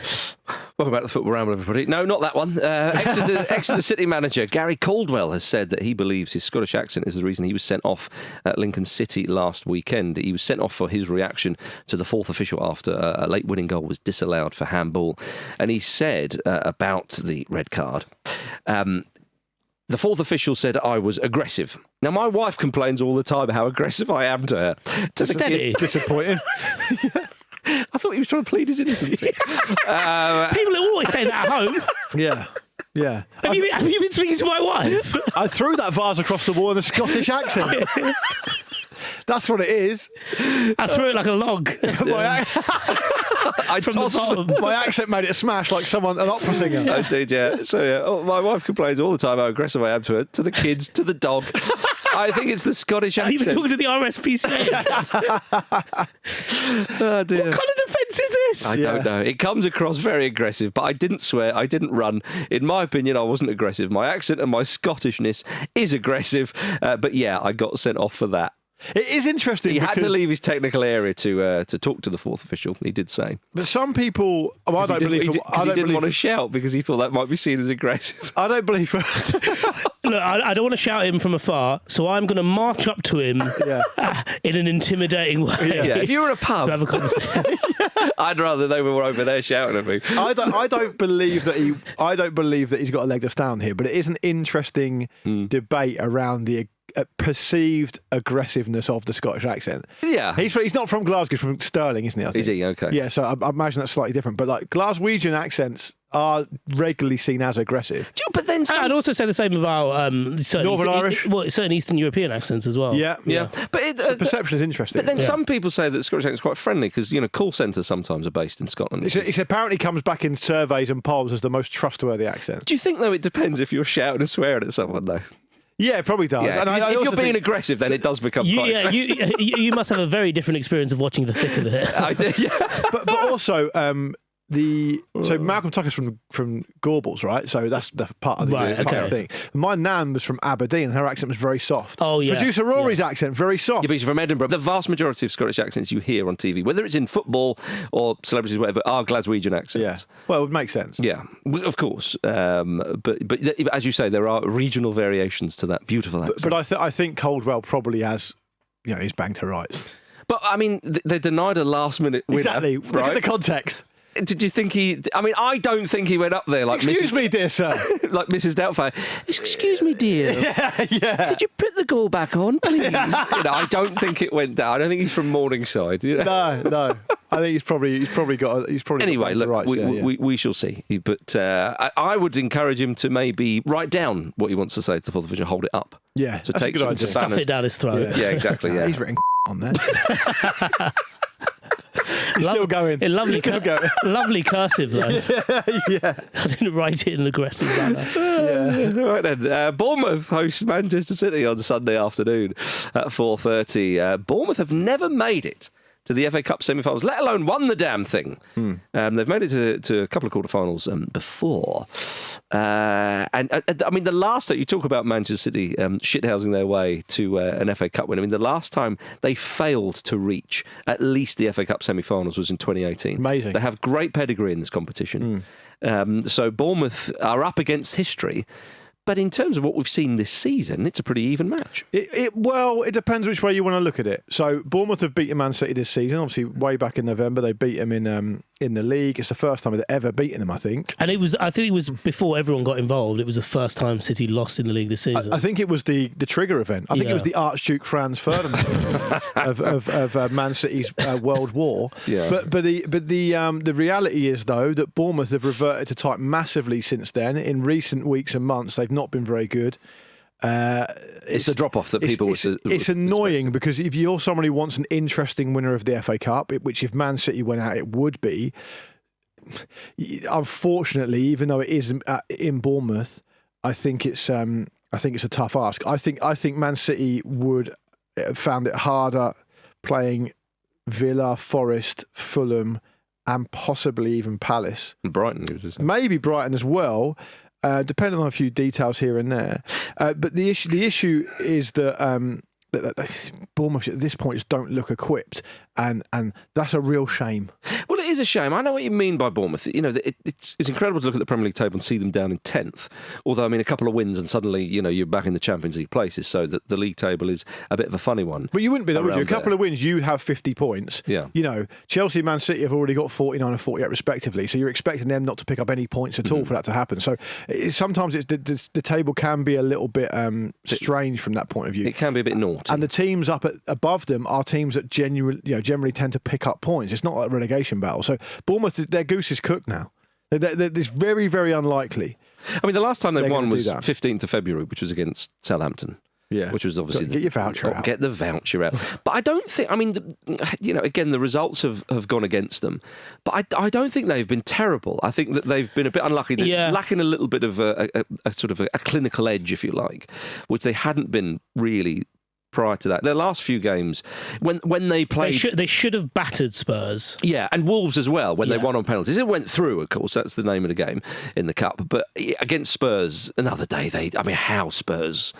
Speaker 1: Welcome back to the Football Ramble, everybody. No, not that one. Exeter City manager Gary Caldwell has said that he believes his Scottish accent is the reason he was sent off at Lincoln City last weekend. He was sent off for his reaction to the fourth official after a late winning goal was disallowed for handball. And he said about the red card, the fourth official said I was aggressive. Now, my wife complains all the time how aggressive I am to her.
Speaker 3: Disappointing.
Speaker 1: I thought he was trying to plead his innocence.
Speaker 2: People always say that at home.
Speaker 3: Yeah. Yeah.
Speaker 2: Have you been speaking to my wife?
Speaker 3: I threw that vase across the wall in a Scottish accent. That's what it is.
Speaker 2: I threw it like a log.
Speaker 3: My accent made it smash like an opera singer.
Speaker 1: I did, yeah. So, my wife complains all the time how aggressive I am to her, to the kids, to the dog. I think it's the Scottish accent.
Speaker 2: Have you been talking to the RSPCA?
Speaker 1: Oh, dear.
Speaker 2: What kind of defence is this?
Speaker 1: I don't know. It comes across very aggressive, but I didn't swear, I didn't run. In my opinion, I wasn't aggressive. My accent and my Scottishness is aggressive, but yeah, I got sent off for that.
Speaker 3: It is interesting.
Speaker 1: He had to leave his technical area to talk to the fourth official. He did say,
Speaker 3: but some people, I don't believe,
Speaker 1: he didn't want to shout because he thought that might be seen as aggressive.
Speaker 3: I don't believe.
Speaker 2: Look, I don't want to shout at him from afar, so I'm going to march up to him in an intimidating way.
Speaker 1: Yeah, if you were in a pub,
Speaker 2: to have a conversation.
Speaker 1: I'd rather they were over there shouting at me.
Speaker 3: I don't believe that he's got a leg to stand here, but it is an interesting debate around the perceived aggressiveness of the Scottish accent.
Speaker 1: Yeah.
Speaker 3: He's not from Glasgow, he's from Stirling, isn't he? I think.
Speaker 1: Is he? Okay.
Speaker 3: Yeah, so I imagine that's slightly different. But like Glaswegian accents are regularly seen as aggressive.
Speaker 1: But then
Speaker 2: I'd also say the same about
Speaker 3: Northern Irish.
Speaker 2: Certain Eastern European accents as well.
Speaker 3: Yeah.
Speaker 1: But
Speaker 3: the perception is interesting.
Speaker 1: But then some people say that the Scottish accent is quite friendly because, call centres sometimes are based in Scotland.
Speaker 3: It apparently comes back in surveys and polls as the most trustworthy accent.
Speaker 1: Do you think, though, it depends if you're shouting and swearing at someone, though?
Speaker 3: Yeah, it probably does.
Speaker 1: Yeah.
Speaker 3: And
Speaker 1: if you're being aggressive, then it does become quite aggressive.
Speaker 2: You must have a very different experience of watching The Thick of It.
Speaker 1: I did, yeah.
Speaker 3: But also, so Malcolm Tucker's from Gorbals, right? So that's the part of the thing. My nan was from Aberdeen, and her accent was very soft.
Speaker 2: Oh yeah.
Speaker 3: Producer Rory's accent very soft.
Speaker 1: Yeah, but he's from Edinburgh. The vast majority of Scottish accents you hear on TV, whether it's in football or celebrities, whatever, are Glaswegian accents.
Speaker 3: Yeah. Well, it would make sense.
Speaker 1: Yeah, of course. But as you say, there are regional variations to that beautiful accent.
Speaker 3: But I think Caldwell probably has, he's banged her rights.
Speaker 1: But I mean, they denied a last-minute winner.
Speaker 3: Exactly.
Speaker 1: Right?
Speaker 3: Look at the context.
Speaker 1: Did you think I don't think he went up there like
Speaker 3: Excuse me, dear sir.
Speaker 1: like Mrs. Doubtfire. Excuse me, dear.
Speaker 3: Yeah.
Speaker 1: Could you put the goal back on, please? I don't think it went down. I don't think he's from Morningside.
Speaker 3: No. I think he's probably got.
Speaker 1: Anyway, look,
Speaker 3: rights,
Speaker 1: we shall see. But I would encourage him to maybe write down what he wants to say to the fourth official, hold it up.
Speaker 3: Yeah.
Speaker 1: So take some
Speaker 2: stuff it down his throat.
Speaker 1: Yeah, exactly. Yeah.
Speaker 3: He's written on there. He's still going.
Speaker 2: Lovely cursive, though.
Speaker 3: Yeah.
Speaker 2: I didn't write it in an aggressive manner.
Speaker 1: Yeah. Right then. Bournemouth host Manchester City on Sunday afternoon at 4:30. Bournemouth have never made it to the FA Cup semi-finals, let alone won the damn thing. They've made it to a couple of quarterfinals before. And I mean, the last time you talk about Manchester City shithousing their way to an FA Cup win, I mean, the last time they failed to reach at least the FA Cup semi-finals was in 2018.
Speaker 3: Amazing.
Speaker 1: They have great pedigree in this competition. So Bournemouth are up against history. But in terms of what we've seen this season, it's a pretty even match.
Speaker 3: Well, it depends which way you want to look at it. So Bournemouth have beaten Man City this season. Obviously, way back in November, they beat them in in the league. It's the first time they've ever beaten them, I think.
Speaker 2: And I think it was before everyone got involved. It was the first time City lost in the league this season.
Speaker 3: I think it was the trigger event. I think it was the Archduke Franz Ferdinand of Man City's World War.
Speaker 1: Yeah.
Speaker 3: But the reality is, though, that Bournemouth have reverted to type massively since then. In recent weeks and months, they've not been very good.
Speaker 1: It's the drop off that people.
Speaker 3: It's annoying because if you're someone who wants an interesting winner of the FA Cup, which if Man City went out, it would be. Unfortunately, even though it is in Bournemouth, I think it's a tough ask. I think Man City would have found it harder playing Villa, Forest, Fulham, and possibly even Palace.
Speaker 1: And Brighton,
Speaker 3: maybe Brighton as well. Depending on a few details here and there, but the issue is that Bournemouth at this point just don't look equipped, and that's a real shame.
Speaker 1: Well, it is a shame. I know what you mean by Bournemouth. You know, it's incredible to look at the Premier League table and see them down in 10th. Although, I mean, a couple of wins and suddenly, you know, you're back in the Champions League places. So that the league table is a bit of a funny one.
Speaker 3: But you wouldn't be there, would you? A couple of wins, you'd have 50 points.
Speaker 1: Yeah.
Speaker 3: You know, Chelsea and Man City have already got 49 and 48 respectively. So you're expecting them not to pick up any points at all for that to happen. So sometimes the table can be a little bit strange from that point of view.
Speaker 1: It can be a bit naughty.
Speaker 3: And the teams up above them are teams that generally tend to pick up points. It's not like a relegation battle. So Bournemouth, their goose is cooked now. It's very, very unlikely.
Speaker 1: I mean, the last time they won was 15th of February, which was against Southampton.
Speaker 3: Yeah.
Speaker 1: Which was obviously...
Speaker 3: Get your voucher out.
Speaker 1: Get the voucher out. But I don't think... I mean, again, the results have gone against them. But I don't think they've been terrible. I think that they've been a bit unlucky. They're lacking a little bit of a sort of a clinical edge, if you like, which they hadn't been really... prior to that. Their last few games, when they played...
Speaker 2: They should have battered Spurs.
Speaker 1: Yeah, and Wolves as well, when they won on penalties. It went through, of course, that's the name of the game in the Cup. But against Spurs, another day, how Spurs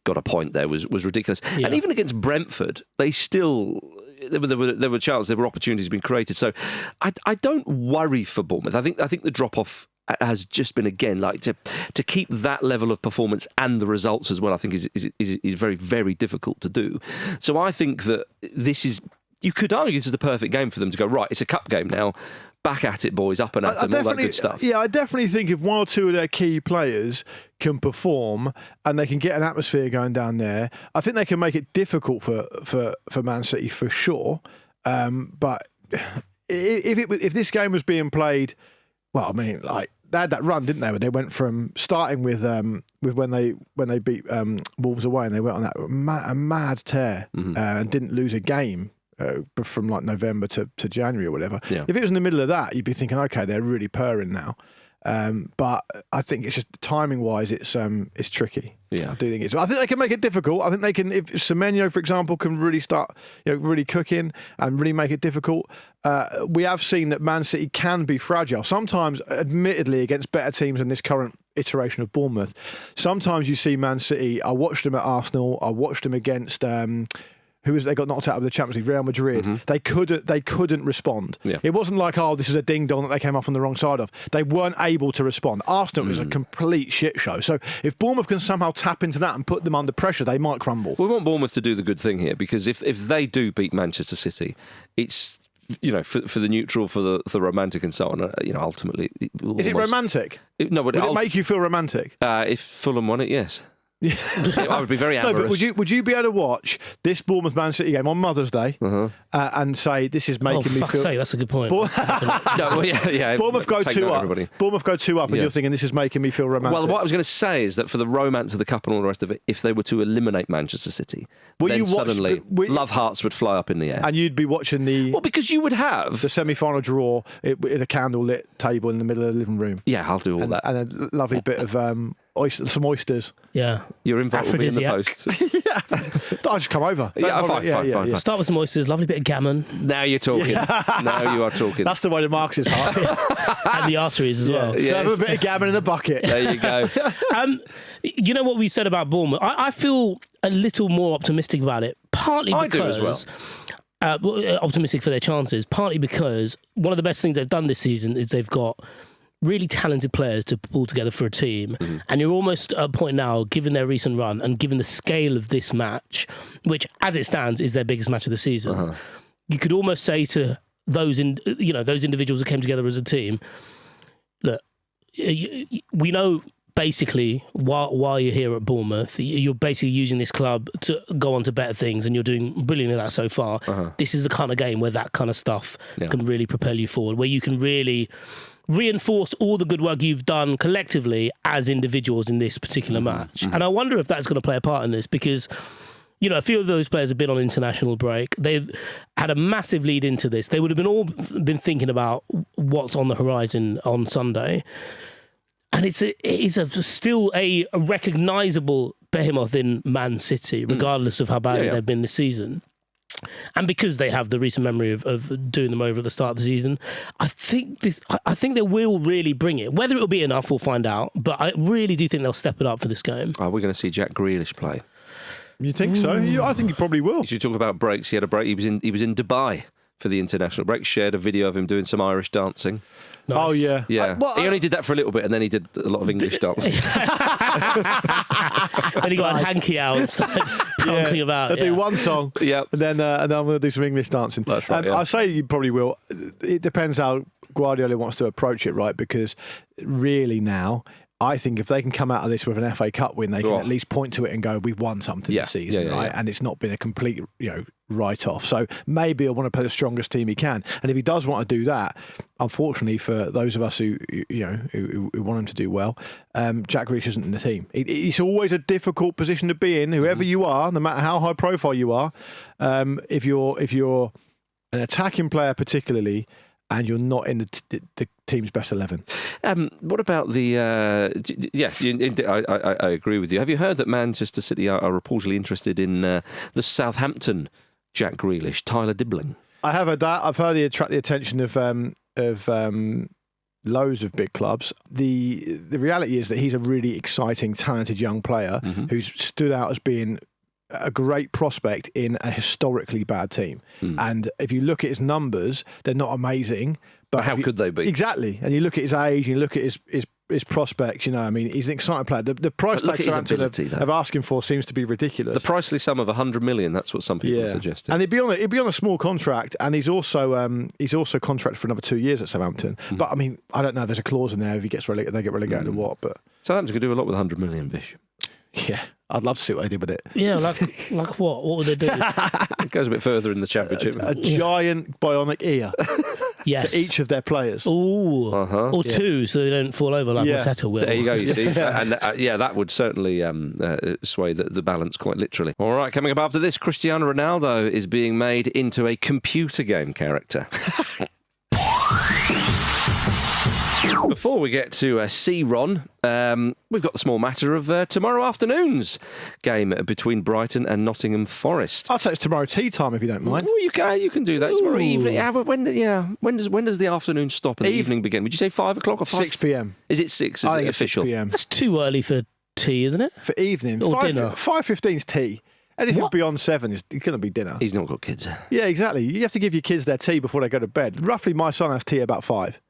Speaker 1: got a point there was ridiculous. Yeah. And even against Brentford, they still... There were chances, there were opportunities being created. So I don't worry for Bournemouth. I think the drop-off has just been, again, like to keep that level of performance and the results as well, I think is very, very difficult to do. So I think that you could argue this is the perfect game for them to go, right, it's a cup game now, back at it, boys, up and at them, all that good stuff.
Speaker 3: Yeah, I definitely think if one or two of their key players can perform and they can get an atmosphere going down there, I think they can make it difficult for Man City for sure. But if this game was being played, well, I mean, like, they had that run, didn't they? Where they went from starting with when they beat Wolves away, and they went on that mad tear and didn't lose a game from like November to January or whatever. Yeah. If it was in the middle of that, you'd be thinking, okay, they're really purring now. But I think it's just timing wise, it's tricky.
Speaker 1: Yeah,
Speaker 3: I do think I think they can make it difficult. I think they can. If Semenyo, for example, can really start, really cooking and really make it difficult. We have seen that Man City can be fragile. Sometimes, admittedly, against better teams in this current iteration of Bournemouth. Sometimes you see Man City. I watched them at Arsenal. I watched them against. They got knocked out of the Champions League, Real Madrid. Mm-hmm. They couldn't respond. Yeah. It wasn't like, this is a ding-dong that they came off on the wrong side of. They weren't able to respond. Arsenal was a complete shit show. So if Bournemouth can somehow tap into that and put them under pressure, they might crumble.
Speaker 1: We want Bournemouth to do the good thing here, because if they do beat Manchester City, it's... for the neutral, for the romantic and so on, ultimately...
Speaker 3: Is it romantic?
Speaker 1: Would
Speaker 3: it make you feel romantic?
Speaker 1: If Fulham won it, yes. I would be very amorous.
Speaker 3: No, but would you be able to watch this Bournemouth Man City game on Mother's Day and say, this is making me feel...
Speaker 2: Sake, that's a good point.
Speaker 3: Bournemouth go 2 up. Bournemouth go 2 up and you're thinking, this is making me feel romantic.
Speaker 1: Well, what I was going to say is that for the romance of the Cup and all the rest of it, if they were to eliminate Manchester City, suddenly love hearts would fly up in the air.
Speaker 3: And you'd be watching the...
Speaker 1: Well, because you would have...
Speaker 3: the semi-final draw with a candle-lit table in the middle of the living room.
Speaker 1: Yeah, I'll do all that.
Speaker 3: And a lovely bit of... some oysters.
Speaker 2: Yeah.
Speaker 1: Your invite will be in the post.
Speaker 3: I'll just come over.
Speaker 1: Fine.
Speaker 2: Start with some oysters, lovely bit of gammon.
Speaker 1: Now you're talking. Now you are talking.
Speaker 3: That's the way to Marcus's heart.
Speaker 2: And the arteries as well.
Speaker 3: Yeah. Serve a bit of gammon in a bucket.
Speaker 1: There you go.
Speaker 2: You know what we said about Bournemouth? I feel a little more optimistic about it, partly because... I do as well. Optimistic for their chances, partly because one of the best things they've done this season is they've got really talented players to pull together for a team. Mm-hmm. And you're almost at a point now, given their recent run and given the scale of this match, which as it stands is their biggest match of the season, you could almost say to those individuals that came together as a team. Look, we know basically while you're here at Bournemouth, you're basically using this club to go on to better things, and you're doing brilliantly at that so far. This is the kind of game where that kind of stuff can really propel you forward, where you can really reinforce all the good work you've done collectively as individuals in this particular match. And I wonder if that's going to play a part in this, because a few of those players have been on international break. They've had a massive lead into this. They would have been thinking about what's on the horizon on Sunday. And it's still a recognisable behemoth in Man City, regardless of how badly they've been this season. And because they have the recent memory of doing them over at the start of the season, I think they will really bring it. Whether it'll be enough, we'll find out. But I really do think they'll step it up for this game.
Speaker 1: Are we going to see Jack Grealish play?
Speaker 3: You think so? I think he probably will.
Speaker 1: You talk about breaks. He had a break. He was in Dubai for the international break. Shared a video of him doing some Irish dancing.
Speaker 2: Nice.
Speaker 3: Oh, yeah.
Speaker 1: Yeah. He only did that for a little bit, and then he did a lot of English dancing.
Speaker 2: Then he got a hanky out and started prancing about.
Speaker 3: They'll do one song, and then I'm going to do some English dancing.
Speaker 1: That's right,
Speaker 3: I say you probably will. It depends how Guardiola wants to approach it, right? Because really now, I think if they can come out of this with an FA Cup win, they can at least point to it and go, we've won something this season, right? And it's not been a complete, write-off. So maybe he'll want to play the strongest team he can. And if he does want to do that, unfortunately for those of us who want him to do well, Jack Grealish isn't in the team. It's always a difficult position to be in, whoever you are, no matter how high profile you are. If you're an attacking player particularly, and you're not in the team's best 11.
Speaker 1: What about the... I agree with you. Have you heard that Manchester City are reportedly interested in the Southampton Jack Grealish, Tyler Dibbling?
Speaker 3: I have heard that. I've heard he attract the attention of loads of big clubs. The reality is that he's a really exciting, talented young player who's stood out as being a great prospect in a historically bad team. And if you look at his numbers, they're not amazing. But
Speaker 1: how could they be?
Speaker 3: Exactly. And you look at his age, and you look at his prospects, he's an exciting player. The price tag Southampton have asking for seems to be ridiculous.
Speaker 1: The pricely sum of 100 million, that's what some people are suggesting.
Speaker 3: And he'd be on a small contract, and he's also contracted for another 2 years at Southampton. But I don't know if there's a clause in there if he gets relegated, they get relegated or what. But
Speaker 1: Southampton could do a lot with 100 million, Vish.
Speaker 3: Yeah, I'd love to see what they did with it.
Speaker 2: Yeah, like what? What would they do?
Speaker 1: It goes a bit further in the Championship.
Speaker 3: A giant bionic ear.
Speaker 2: Yes.
Speaker 3: For each of their players.
Speaker 2: Ooh. Or two, so they don't fall over like Mateta will.
Speaker 1: There you go, you see. And that would certainly sway the balance quite literally. All right, coming up after this, Cristiano Ronaldo is being made into a computer game character. Before we get to see Ron, we've got the small matter of tomorrow afternoon's game between Brighton and Nottingham Forest.
Speaker 3: I'd say it's tomorrow tea time if you don't mind.
Speaker 1: Well, you can do that tomorrow evening. When does the afternoon stop and the evening begin? Would you say 5 o'clock or 5?
Speaker 3: 6 p.m.
Speaker 1: Is it 6?
Speaker 3: I think
Speaker 1: it's official?
Speaker 3: 6 p.m.
Speaker 2: That's too early for tea, isn't it?
Speaker 3: For evening.
Speaker 2: Or dinner.
Speaker 3: 5:15's tea. Anything beyond 7 is going to be dinner.
Speaker 1: He's not got kids.
Speaker 3: Yeah, exactly. You have to give your kids their tea before they go to bed. Roughly, my son has tea about 5.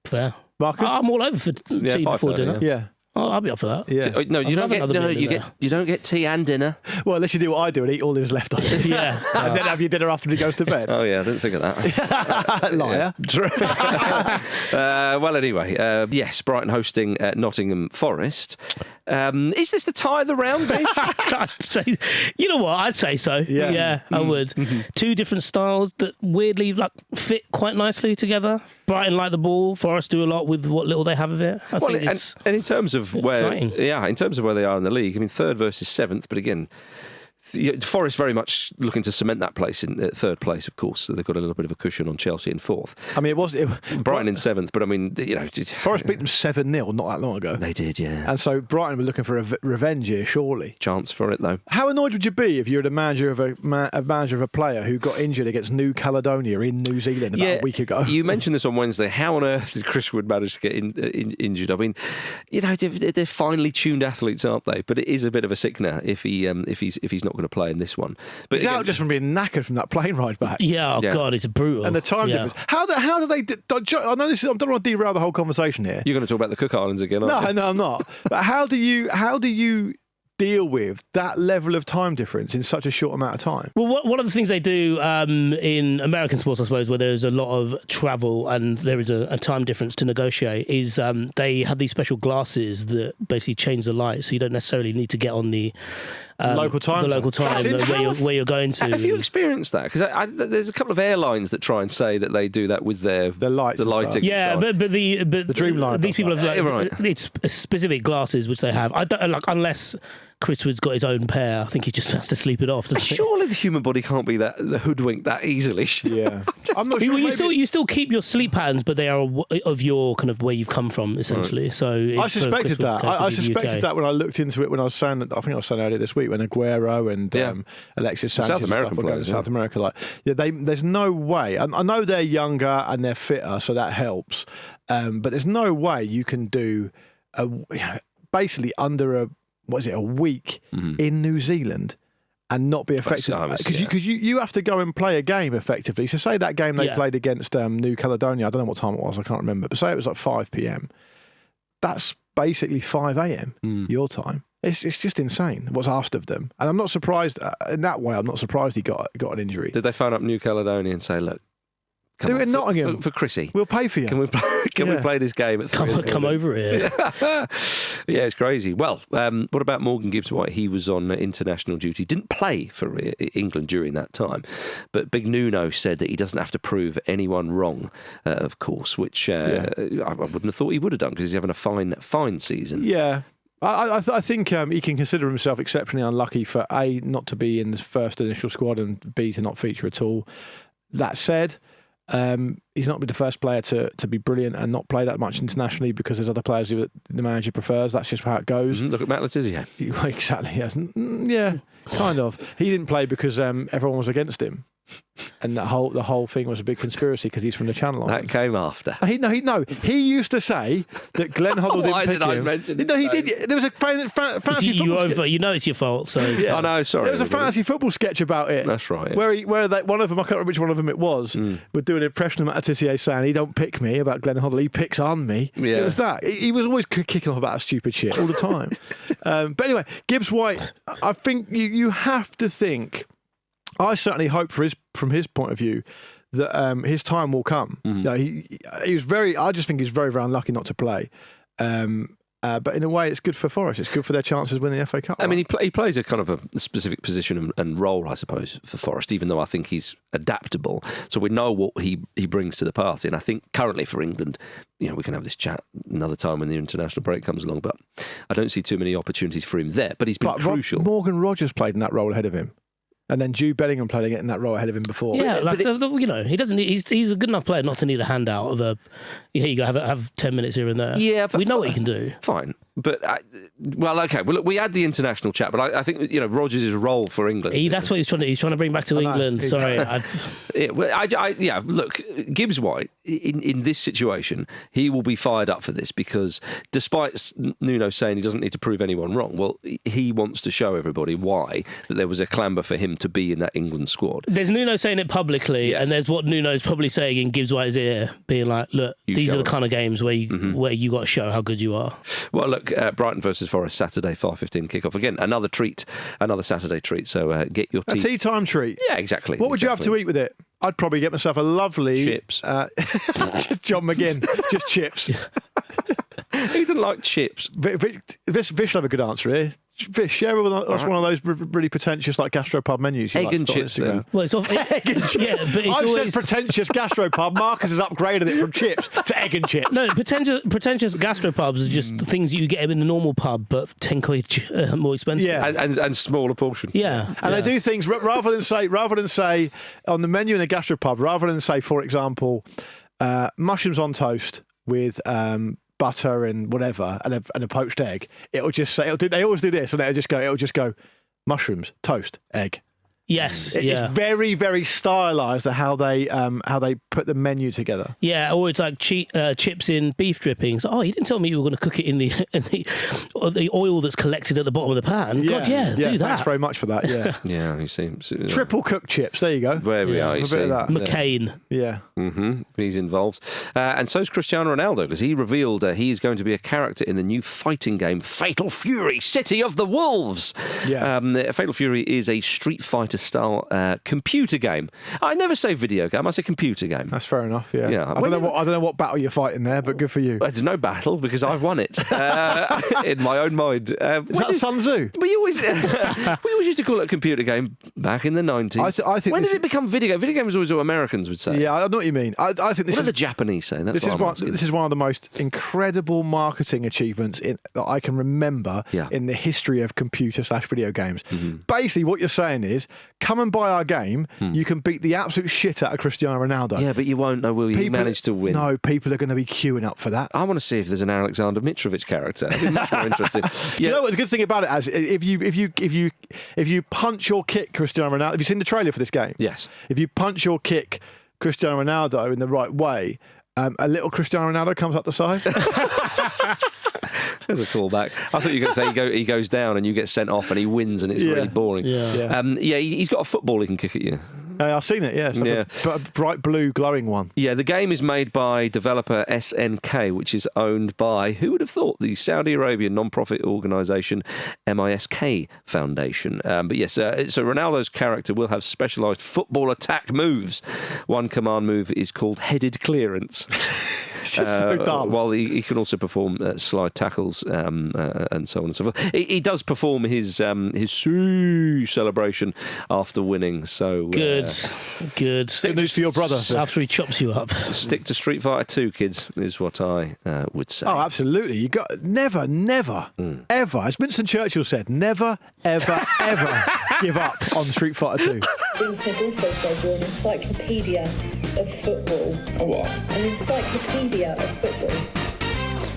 Speaker 2: Fair.
Speaker 3: Marcus?
Speaker 2: I'm all over for tea before dinner.
Speaker 3: Yeah.
Speaker 2: Oh, I'll be up for that.
Speaker 3: Yeah.
Speaker 1: No, you don't get tea and dinner.
Speaker 3: Well, unless you do what I do and eat all that is left over.
Speaker 2: Yeah.
Speaker 3: And then have your dinner after he goes to bed.
Speaker 1: Oh, yeah, I didn't think of that.
Speaker 3: Liar.
Speaker 1: Well, anyway, yes, Brighton hosting Nottingham Forest. Is this the tie of the round, Vish?
Speaker 2: I'd say, you know what? I'd say so. Yeah, I would. Two different styles that weirdly fit quite nicely together. Brighton like the ball. Forest do a lot with what little they have of it. I think it's
Speaker 1: and in terms of
Speaker 2: exciting.
Speaker 1: in terms of where they are in the league, 3rd versus 7th, but again, Forest very much looking to cement that place in 3rd place, of course. So they've got a little bit of a cushion on Chelsea in 4th. Brighton in 7th, but
Speaker 3: Forest beat them 7-0 not that long ago.
Speaker 1: They did, yeah.
Speaker 3: And so Brighton were looking for a revenge here, surely.
Speaker 1: Chance for it, though.
Speaker 3: How annoyed would you be if you were the manager of a player who got injured against New Caledonia in New Zealand about a week ago?
Speaker 1: You mentioned this on Wednesday. How on earth did Chris Wood manage to get injured? They're finely tuned athletes, aren't they? But it is a bit of a sickener if he's not going to play in this one. But
Speaker 3: he's out just from being knackered from that plane ride back.
Speaker 2: Yeah, God, it's brutal.
Speaker 3: And the time difference. How do they? I know this. I don't want to derail the whole conversation here.
Speaker 1: You're going to talk about the Cook Islands again, aren't you?
Speaker 3: No, I'm not. But how do you deal with that level of time difference in such a short amount of time?
Speaker 2: Well, one of the things they do in American sports, I suppose, where there's a lot of travel and there is a time difference to negotiate, is they have these special glasses that basically change the light, so you don't necessarily need to get on the
Speaker 3: local time
Speaker 2: where you're going to.
Speaker 1: Have you experienced that? Because there's a couple of airlines that try and say that they do that with their
Speaker 3: lights,
Speaker 1: the lighting.
Speaker 2: Yeah, but the
Speaker 3: Dreamliner.
Speaker 2: These people have
Speaker 1: right.
Speaker 2: It's specific glasses which they have. I don't like unless Chris Wood's got his own pair. I think he just has to sleep it off.
Speaker 1: Surely the human body can't be that hoodwinked that easily.
Speaker 3: Yeah, I'm not sure.
Speaker 2: You still keep your sleep patterns, but they are of your kind of where you've come from, essentially. Right. So
Speaker 3: I suspected that. I suspected that when I looked into it. When I was saying, I think I was saying earlier this week when Aguero and Alexis Sanchez
Speaker 1: South American players,
Speaker 3: South America, there's no way. I know they're younger and they're fitter, so that helps. But there's no way you can do basically under a week in New Zealand and not be effective, because you have to go and play a game effectively. So say that game they played against New Caledonia, I don't know what time it was, I can't remember, but say it was like 5 p.m. That's basically 5 a.m. your time. It's just insane what's asked of them, and I'm not surprised in that way. I'm not surprised he got an injury.
Speaker 1: Did they phone up New Caledonia and say, look,
Speaker 3: do it in Nottingham
Speaker 1: for Chrissy?
Speaker 3: We'll pay for you.
Speaker 1: Can we play this game at 3?
Speaker 2: Come over here.
Speaker 1: Yeah, it's crazy. Well, what about Morgan Gibbs-White? He was on international duty, didn't play for England during that time, but Big Nuno said that he doesn't have to prove anyone wrong, of course, which I wouldn't have thought he would have done because he's having a fine season.
Speaker 3: Yeah. I think he can consider himself exceptionally unlucky for A, not to be in the first initial squad, and B, to not feature at all. That said, he's not been the first player to be brilliant and not play that much internationally, because there's other players who the manager prefers. That's just how it goes.
Speaker 1: Look at Matt Letizia.
Speaker 3: Exactly, yes. Yeah, kind of. He didn't play because everyone was against him. And the whole thing was a big conspiracy because he's from the Channel Islands.
Speaker 1: That came after.
Speaker 3: He used to say that Glenn Hoddle didn't pick him.
Speaker 1: Why did I mention it?
Speaker 3: No, he did. There was a fantasy football sketch.
Speaker 2: You know it's your fault. So
Speaker 1: I know. Sorry.
Speaker 3: There was a fantasy football sketch about it.
Speaker 1: That's right.
Speaker 3: Yeah. Where one of them, I can't remember which one of them it was, would do an impression of Mateta saying, "He don't pick me," about Glenn Hoddle. He picks on me. Yeah. It was that. He was always kicking off about stupid shit all the time. But anyway, Gibbs-White. I think you have to think. I certainly hope from his point of view that his time will come. He was very. I just think he's very, very unlucky not to play. But in a way, it's good for Forest. It's good for their chances of winning the FA Cup.
Speaker 1: I mean, he plays a kind of a specific position and role, I suppose, for Forest, even though I think he's adaptable. So we know what he brings to the party. And I think currently for England, we can have this chat another time when the international break comes along, but I don't see too many opportunities for him there. But he's been crucial.
Speaker 3: Morgan Rogers played in that role ahead of him. And then Jude Bellingham played in that role ahead of him before.
Speaker 2: Yeah, he doesn't. He's a good enough player not to need a handout of a. Here you go, have 10 minutes here and there.
Speaker 1: Yeah,
Speaker 2: we know what he can do.
Speaker 1: Fine, but okay. Well, look, we had the international chat, but I think Rodgers' role for England.
Speaker 2: That's what he's trying to bring back to England. Sorry.
Speaker 1: Look, Gibbs-White in this situation, he will be fired up for this because despite Nuno saying he doesn't need to prove anyone wrong, well, he wants to show everybody why that there was a clamour for him to be in that England squad.
Speaker 2: There's Nuno saying it publicly, and there's what Nuno's probably saying in Gibbs-White's ear, being like, "Look, these are the kind of games where you got to show how good you are."
Speaker 1: Well, look, Brighton versus Forest Saturday 5:15 kickoff again. Another treat, another Saturday treat. So get your tea.
Speaker 3: A tea time treat.
Speaker 1: Yeah, exactly.
Speaker 3: What would you have to eat with it? I'd probably get myself a lovely
Speaker 1: chips.
Speaker 3: John McGinn, just chips.
Speaker 1: He doesn't like chips.
Speaker 3: Vish have a good answer here. Vish, share with us one of those really pretentious gastropub menus.
Speaker 1: Egg and chips. Then.
Speaker 2: Well, it's egg and chips. Yeah, but
Speaker 3: I've said pretentious gastropub. Marcus has upgraded it from chips to egg and chips.
Speaker 2: No, pretentious gastropubs are just things that you get in the normal pub, but 10 quid more expensive.
Speaker 3: Yeah,
Speaker 1: and smaller portion.
Speaker 2: Yeah,
Speaker 3: and they do things rather than say on the menu in a gastropub, rather than say, for example, mushrooms on toast with butter and whatever and a poached egg. It'll just say they always do this, and it'll just go mushrooms, toast, egg.
Speaker 2: Yes,
Speaker 3: It's very, very stylised at how they put the menu together.
Speaker 2: Yeah, or it's like chips in beef drippings. Oh, you didn't tell me you were going to cook it in the oil that's collected at the bottom of the pan. God, do that.
Speaker 3: Thanks very much for that. Yeah,
Speaker 1: Yeah, you see.
Speaker 3: triple cooked chips. There you go.
Speaker 1: There we are. You
Speaker 3: A
Speaker 1: see.
Speaker 3: bit of that.
Speaker 2: McCain.
Speaker 3: Yeah.
Speaker 1: He's involved. And so is Cristiano Ronaldo, because he revealed he's going to be a character in the new fighting game, Fatal Fury, City of the Wolves.
Speaker 3: Yeah.
Speaker 1: Fatal Fury is a Street Fighter-style computer game. I never say video game, I say computer game.
Speaker 3: That's fair enough. Yeah.
Speaker 1: Yeah.
Speaker 3: I don't know what battle you're fighting there, but good for you.
Speaker 1: It's no battle, because I've won it in my own mind.
Speaker 3: Is that Sun Tzu?
Speaker 1: We always used to call it a computer game back in the 90s.
Speaker 3: I think
Speaker 1: when did it become video game? Video game was always what Americans would say.
Speaker 3: Yeah, I know what you mean. I think this
Speaker 1: What do
Speaker 3: is
Speaker 1: the Japanese say? That's
Speaker 3: this is one of the most incredible marketing achievements that I can remember in the history of computer/video games. Basically, what you're saying is, come and buy our game. You can beat the absolute shit out of Cristiano Ronaldo.
Speaker 1: Yeah, but you won't know will you manage to win.
Speaker 3: No, people are going to be queuing up for that.
Speaker 1: I want to see if there's an Alexander Mitrovic character. That'd be much more interesting.
Speaker 3: Do you know what the good thing about it is? If you punch or kick Cristiano Ronaldo, have you seen the trailer for this game?
Speaker 1: Yes.
Speaker 3: If you punch or kick Cristiano Ronaldo in the right way, a little Cristiano Ronaldo comes up the side.
Speaker 1: There's a callback. I thought you were going to say he goes down and you get sent off and he wins and it's really boring. He's got a football he can kick at you.
Speaker 3: I've seen it, It's like a bright blue glowing one. Yeah,
Speaker 1: the game is made by developer SNK, which is owned by, who would have thought, the Saudi Arabian non-profit organisation MISK Foundation. So Ronaldo's character will have specialised football attack moves. One command move is called headed clearance.
Speaker 3: So dumb.
Speaker 1: While he can also perform slide tackles and so on and so forth. He does perform his celebration after winning. So
Speaker 2: good.
Speaker 3: Good news for your brother.
Speaker 2: After he chops you up.
Speaker 1: Stick to Street Fighter 2, kids, is what I would say.
Speaker 3: Oh, absolutely. You got never, ever, as Winston Churchill said, never, ever, ever give up on Street Fighter 2.
Speaker 5: Dean Smith also says you're an encyclopedia of football.
Speaker 6: A what?
Speaker 5: An encyclopedia of football.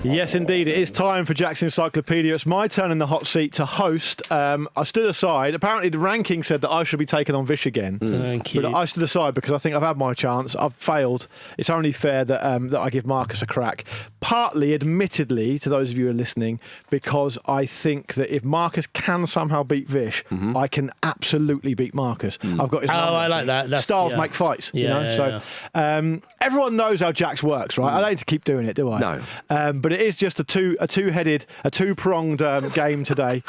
Speaker 3: Yes, indeed. It is time for Jack's Encyclopedia. It's my turn in the hot seat to host. I stood aside. Apparently, the ranking said that I should be taken on Vish again.
Speaker 2: Thank you.
Speaker 3: But I stood aside because I think I've had my chance. I've failed. It's only fair that I give Marcus a crack. Partly, admittedly, to those of you who are listening, because I think that if Marcus can somehow beat Vish, I can absolutely beat Marcus. I've got his number.
Speaker 2: I like that.
Speaker 3: Styles make fights. Everyone knows how Jack's works, right? I don't need to keep doing it, do I?
Speaker 1: No.
Speaker 3: But it is just a two-pronged game today.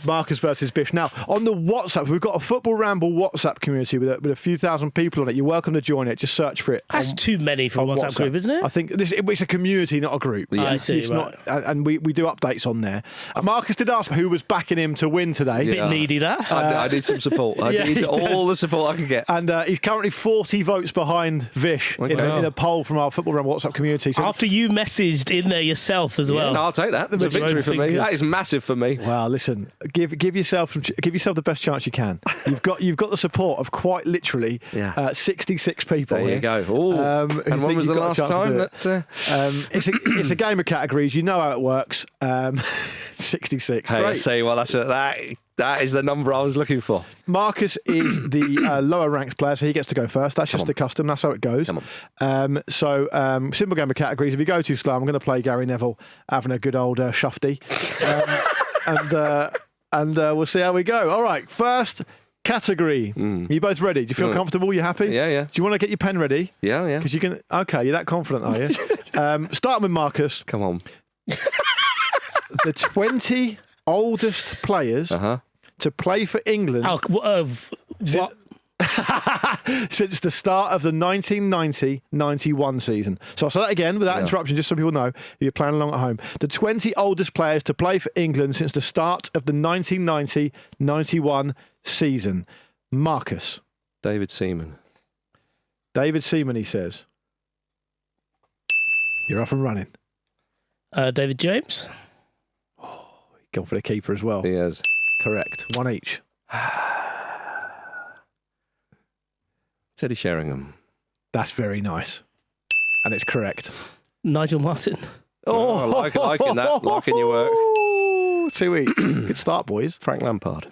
Speaker 3: Marcus versus Vish. Now, on the WhatsApp, we've got a Football Ramble WhatsApp community with a few thousand people on it. You're welcome to join it. Just search for it.
Speaker 2: That's too many for a WhatsApp group, isn't it?
Speaker 3: I think it's a community, not a group.
Speaker 2: I see,
Speaker 3: it's
Speaker 2: right.
Speaker 3: not, and we do updates on there. Marcus did ask who was backing him to win today.
Speaker 2: Bit needy, that.
Speaker 1: I need some support. I need all the support I can get.
Speaker 3: And he's currently 40 votes behind Vish in a poll from our Football Ramble WhatsApp community. So
Speaker 2: after you messaged in there yourself as well.
Speaker 1: No, I'll take that. That's a victory for me. That is massive for me.
Speaker 3: Well, listen, give yourself the best chance you can. You've got the support of quite literally 66 people.
Speaker 1: There you go. And when was the last time that?
Speaker 3: It's a game of categories. You know how it works. 66.
Speaker 1: Hey,
Speaker 3: Great.
Speaker 1: I tell you what, that is the number I was looking for.
Speaker 3: Marcus is the lower ranked player, so he gets to go first. That's just the custom. That's how it goes.
Speaker 1: Come on.
Speaker 3: Simple game of categories. If you go too slow, I'm going to play Gary Neville having a good old shufty. And we'll see how we go. All right, first category. Are you both ready? Do you feel comfortable? You happy?
Speaker 1: Yeah.
Speaker 3: Do you want to get your pen ready?
Speaker 1: Yeah.
Speaker 3: Because you can. Okay, you're that confident, are you? Starting with Marcus.
Speaker 1: Come on.
Speaker 3: The 20 oldest players to play for England
Speaker 2: What?
Speaker 3: since the start of the 1990-91 season. So I'll say that again without interruption, just so people know if you're playing along at home. The 20 oldest players to play for England since the start of the 1990-91 season. Marcus.
Speaker 1: David Seaman.
Speaker 3: David Seaman, he says. You're off and running.
Speaker 2: David James.
Speaker 3: Gone for the keeper as well.
Speaker 1: He is.
Speaker 3: Correct. One each.
Speaker 1: Teddy Sheringham.
Speaker 3: That's very nice. And it's correct.
Speaker 2: Nigel Martin.
Speaker 1: Liking that. Liking your work.
Speaker 3: 2 each. Good start, boys.
Speaker 1: Frank Lampard.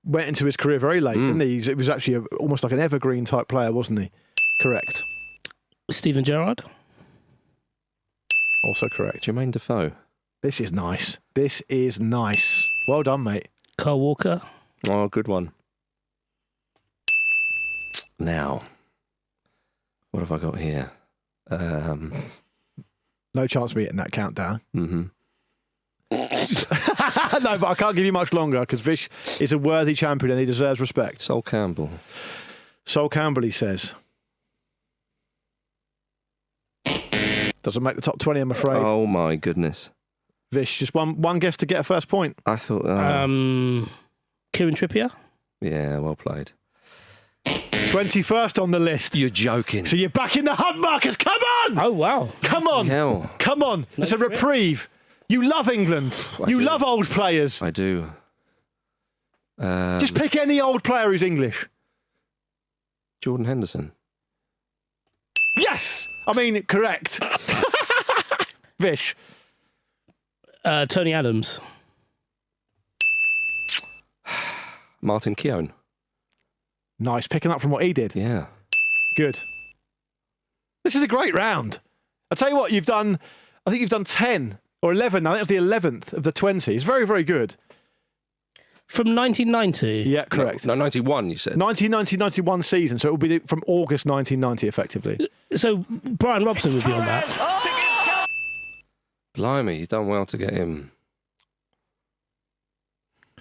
Speaker 3: went into his career very late, didn't he? It was actually almost like an evergreen type player, wasn't he? Correct.
Speaker 2: Steven Gerrard.
Speaker 3: Also correct.
Speaker 1: Jermaine Defoe.
Speaker 3: This is nice. This is nice. Well done, mate.
Speaker 2: Kyle Walker.
Speaker 1: Oh, good one. Now, what have I got here?
Speaker 3: No chance of me hitting that countdown.
Speaker 1: Mm-hmm.
Speaker 3: No, but I can't give you much longer because Vish is a worthy champion and he deserves respect.
Speaker 1: Sol Campbell.
Speaker 3: Sol Campbell, he says. Doesn't make the top 20, I'm afraid.
Speaker 1: Oh, my goodness.
Speaker 3: Vish, just one guess to get a first point.
Speaker 1: I thought...
Speaker 2: Kieran Trippier.
Speaker 1: Yeah, well played.
Speaker 3: 21st on the list.
Speaker 1: You're joking.
Speaker 3: So you're back in the hunt, Marcus. Come on!
Speaker 2: Oh, wow.
Speaker 3: Come on!
Speaker 1: Hell.
Speaker 3: Come on! It's a reprieve. You love England. You love old players.
Speaker 1: I do.
Speaker 3: Just pick any old player who's English.
Speaker 1: Jordan Henderson.
Speaker 3: Yes! I mean, correct. Vish.
Speaker 2: Tony Adams.
Speaker 1: Martin Keown.
Speaker 3: Nice, picking up from what he did.
Speaker 1: Yeah.
Speaker 3: Good. This is a great round. I'll tell you what, I think you've done 10 or 11. I think it was the 11th of the 20. It's very, very good.
Speaker 2: From 1990?
Speaker 3: Yeah, correct.
Speaker 1: No, 91, you said.
Speaker 3: 1990-91 season, so it will be from August 1990, effectively.
Speaker 2: So Brian Robson would be on that.
Speaker 1: Blimey, you've done well to get him.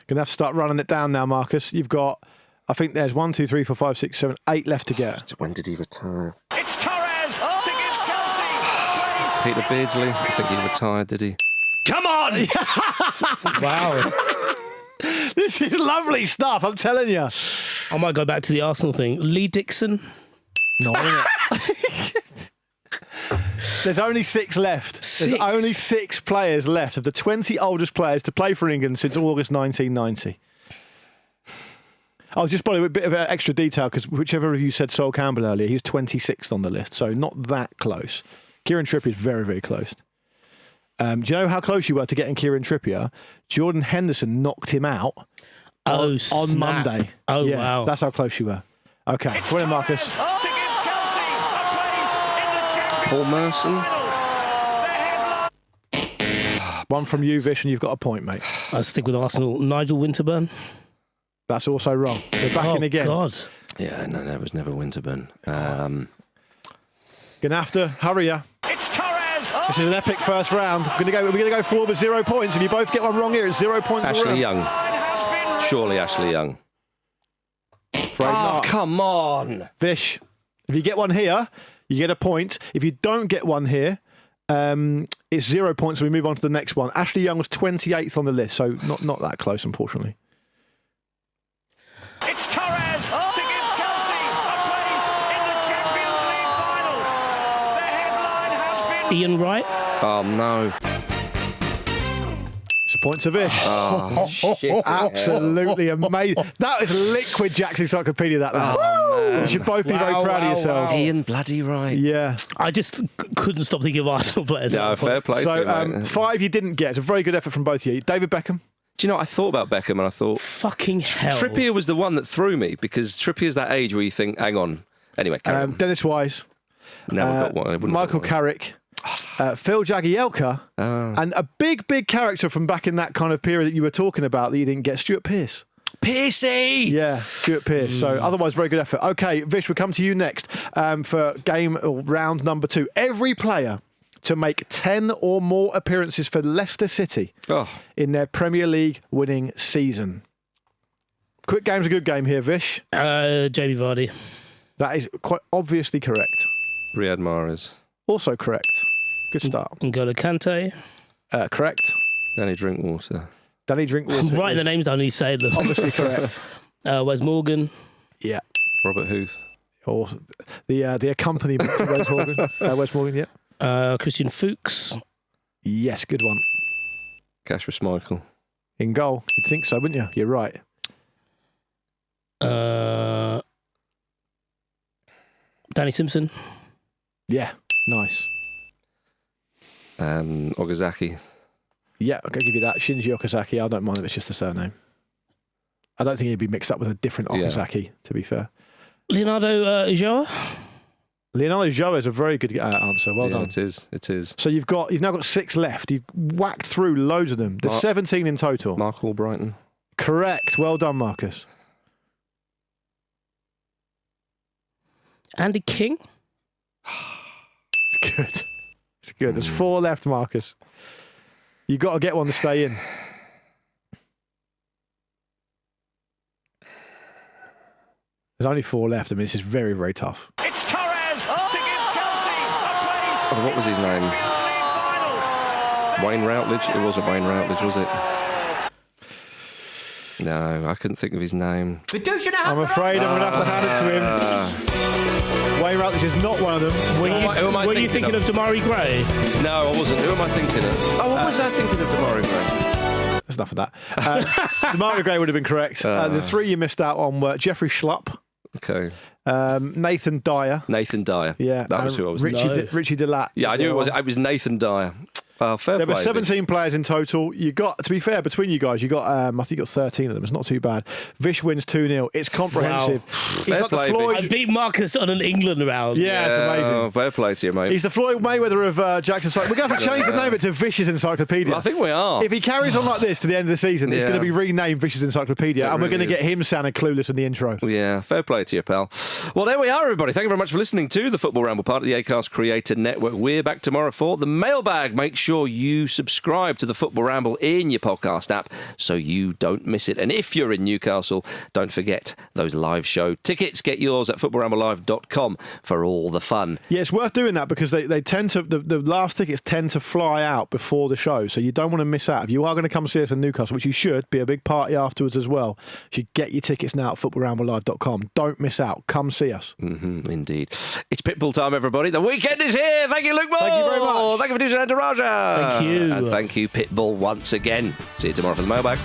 Speaker 3: Going to have to start running it down now, Marcus. You've got, I think there's 1, 2, 3, 4, 5, 6, 7, 8 left to get.
Speaker 1: When did he retire?
Speaker 6: It's Torres to give Chelsea.
Speaker 1: Peter Beardsley? I think he retired, did he?
Speaker 3: Come on!
Speaker 2: Wow.
Speaker 3: This is lovely stuff, I'm telling you.
Speaker 2: I might go back to the Arsenal thing. Lee Dixon.
Speaker 3: No, there's only 6 left. There's only 6 players left of the 20 oldest players to play for England since August 1990. I'll just probably a bit of extra detail because whichever of you said Sol Campbell earlier, he was 26th on the list, so not that close. Kieran Trippier is very, very close. Do you know how close you were to getting Kieran Trippier? Jordan Henderson knocked him out on Monday.
Speaker 2: Oh,
Speaker 3: yeah,
Speaker 2: wow.
Speaker 3: That's how close you were. Okay, go on, Marcus.
Speaker 1: Paul Merson?
Speaker 3: One from you, Vish, and you've got a point, mate.
Speaker 2: I'll stick with Arsenal. Nigel Winterburn.
Speaker 3: That's also wrong. We're back in again.
Speaker 2: God.
Speaker 1: Yeah, no, that was never Winterburn.
Speaker 3: Gonna have to hurry ya.
Speaker 6: It's Torres.
Speaker 3: This is an epic first round. We're gonna go forward with 0 points. If you both get one wrong here, it's 0 points.
Speaker 1: Ashley Young. Surely Ashley Young. Come on.
Speaker 3: Vish, if you get one here, you get a point. If you don't get one here, it's 0 points. So we move on to the next one. Ashley Young was 28th on the list, so not that close, unfortunately.
Speaker 6: It's Torres to give Chelsea a place in the Champions League final. The headline has been...
Speaker 2: Ian Wright.
Speaker 1: Oh, no.
Speaker 3: It's a point to Vish.
Speaker 1: Oh, shit.
Speaker 3: Absolutely amazing. That is liquid Jack's Encyclopedia, that lad. You should both be very proud of yourselves.
Speaker 1: Ian bloody Wright.
Speaker 3: Yeah.
Speaker 2: I just couldn't stop thinking of Arsenal players.
Speaker 1: No, fair play to you,
Speaker 3: So
Speaker 1: mate.
Speaker 3: 5 you didn't get. It's a very good effort from both of you. David Beckham.
Speaker 1: Do you know what? I thought about Beckham and I thought...
Speaker 2: Fucking hell.
Speaker 1: Trippier was the one that threw me because Trippier's that age where you think, hang on. Anyway, carry on.
Speaker 3: Dennis Wise.
Speaker 1: Never got one. I wouldn't
Speaker 3: Michael
Speaker 1: have got
Speaker 3: Carrick. Phil Jagielka. And a big character from back in that kind of period that you were talking about that you didn't get, Stuart Pearce.
Speaker 1: Piercy!
Speaker 3: Yeah, Stuart Pearce. So otherwise, very good effort. Okay, Vish, we'll come to you next for round number 2. Every player to make 10 or more appearances for Leicester City in their Premier League winning season. Quick game's a good game here, Vish.
Speaker 2: Jamie Vardy.
Speaker 3: That is quite obviously correct.
Speaker 1: Riyad Mahrez.
Speaker 3: Also correct. Good start.
Speaker 2: N'Golo Kante.
Speaker 3: Correct.
Speaker 1: Danny Drinkwater.
Speaker 3: Danny Drinkwater.
Speaker 2: I'm writing the names down and you say them.
Speaker 3: Obviously correct.
Speaker 2: Wes Morgan.
Speaker 3: Yeah.
Speaker 1: Robert Huth.
Speaker 3: Or the accompaniment to Wes Morgan. Wes Morgan, yeah.
Speaker 2: Christian Fuchs.
Speaker 3: Yes, good one.
Speaker 1: Kasper Schmeichel.
Speaker 3: In goal. You'd think so, wouldn't you? You're right.
Speaker 2: Danny Simpson.
Speaker 3: Yeah, nice.
Speaker 1: Okazaki.
Speaker 3: Yeah, I'll give you that. Shinji Okazaki. I don't mind if it's just a surname. I don't think he'd be mixed up with a different Okazaki, to be fair.
Speaker 2: Leonardo Ulloa?
Speaker 3: Leonardo Ulloa is a very good answer. Well done.
Speaker 1: It is.
Speaker 3: So you've now got 6 left. You've whacked through loads of them. There's 17 in total.
Speaker 1: Mark Albrighton.
Speaker 3: Correct. Well done, Marcus.
Speaker 2: Andy King?
Speaker 3: It's good. It's good. There's 4 left, Marcus. You've got to get one to stay in. There's only 4 left. I mean, this is very, very tough.
Speaker 6: It's Torres to give Chelsea a place.
Speaker 1: What was his name? Wayne Routledge? It wasn't Wayne Routledge, was it? No, I couldn't think of his name.
Speaker 3: I'm afraid I'm going to have to hand it to him. Wayne Routledge is not one of them.
Speaker 2: Were you thinking of Damari Gray?
Speaker 1: No, I wasn't. Who am I thinking of? Oh, what was I thinking of Damari Gray?
Speaker 3: There's enough of that. Damari Gray would have been correct. The 3 you missed out on were Jeffrey Schlupp.
Speaker 1: Okay.
Speaker 3: Nathan Dyer.
Speaker 1: Yeah, that was who I was thinking.
Speaker 3: Richie Delat.
Speaker 1: Yeah, I knew it was. It was Nathan Dyer. Well, fair
Speaker 3: there
Speaker 1: play.
Speaker 3: were 17 players in total. You got, to be fair, between you guys, you got. I think you got 13 of them. It's not too bad. Vish wins 2-0. It's comprehensive.
Speaker 2: Wow.
Speaker 3: He's like the Floyd.
Speaker 2: I beat Marcus on an England round.
Speaker 3: Yeah, it's amazing.
Speaker 1: Oh, fair play to you, mate.
Speaker 3: He's the Floyd Mayweather of Jackson's. We're going to have to change the name of it to Vish's Encyclopedia.
Speaker 1: Well, I think we are.
Speaker 3: If he carries on like this to the end of the season, it's going to be renamed Vish's Encyclopedia, and we're going to get him sounding clueless in the intro.
Speaker 1: Yeah, fair play to you, pal. Well, there we are, everybody. Thank you very much for listening to the Football Ramble, part of the Acast Creator Network. We're back tomorrow for the mailbag. Make sure you subscribe to the Football Ramble in your podcast app so you don't miss it. And if you're in Newcastle, don't forget those live show tickets. Get yours at footballramblelive.com for all the fun.
Speaker 3: Yeah, it's worth doing that because they tend to, the last tickets tend to fly out before the show, so you don't want to miss out. If you are going to come see us in Newcastle, which you should, be a big party afterwards as well, you should get your tickets now at footballramblelive.com. Don't miss out. Come see us.
Speaker 1: Indeed. It's Pitbull time, everybody. The weekend is here. Thank you, Luke Moore.
Speaker 3: Thank you very much.
Speaker 1: Thank you, producer Andrew Raja.
Speaker 2: Thank you.
Speaker 1: And thank you, Pitbull, once again. See you tomorrow for the mailbag.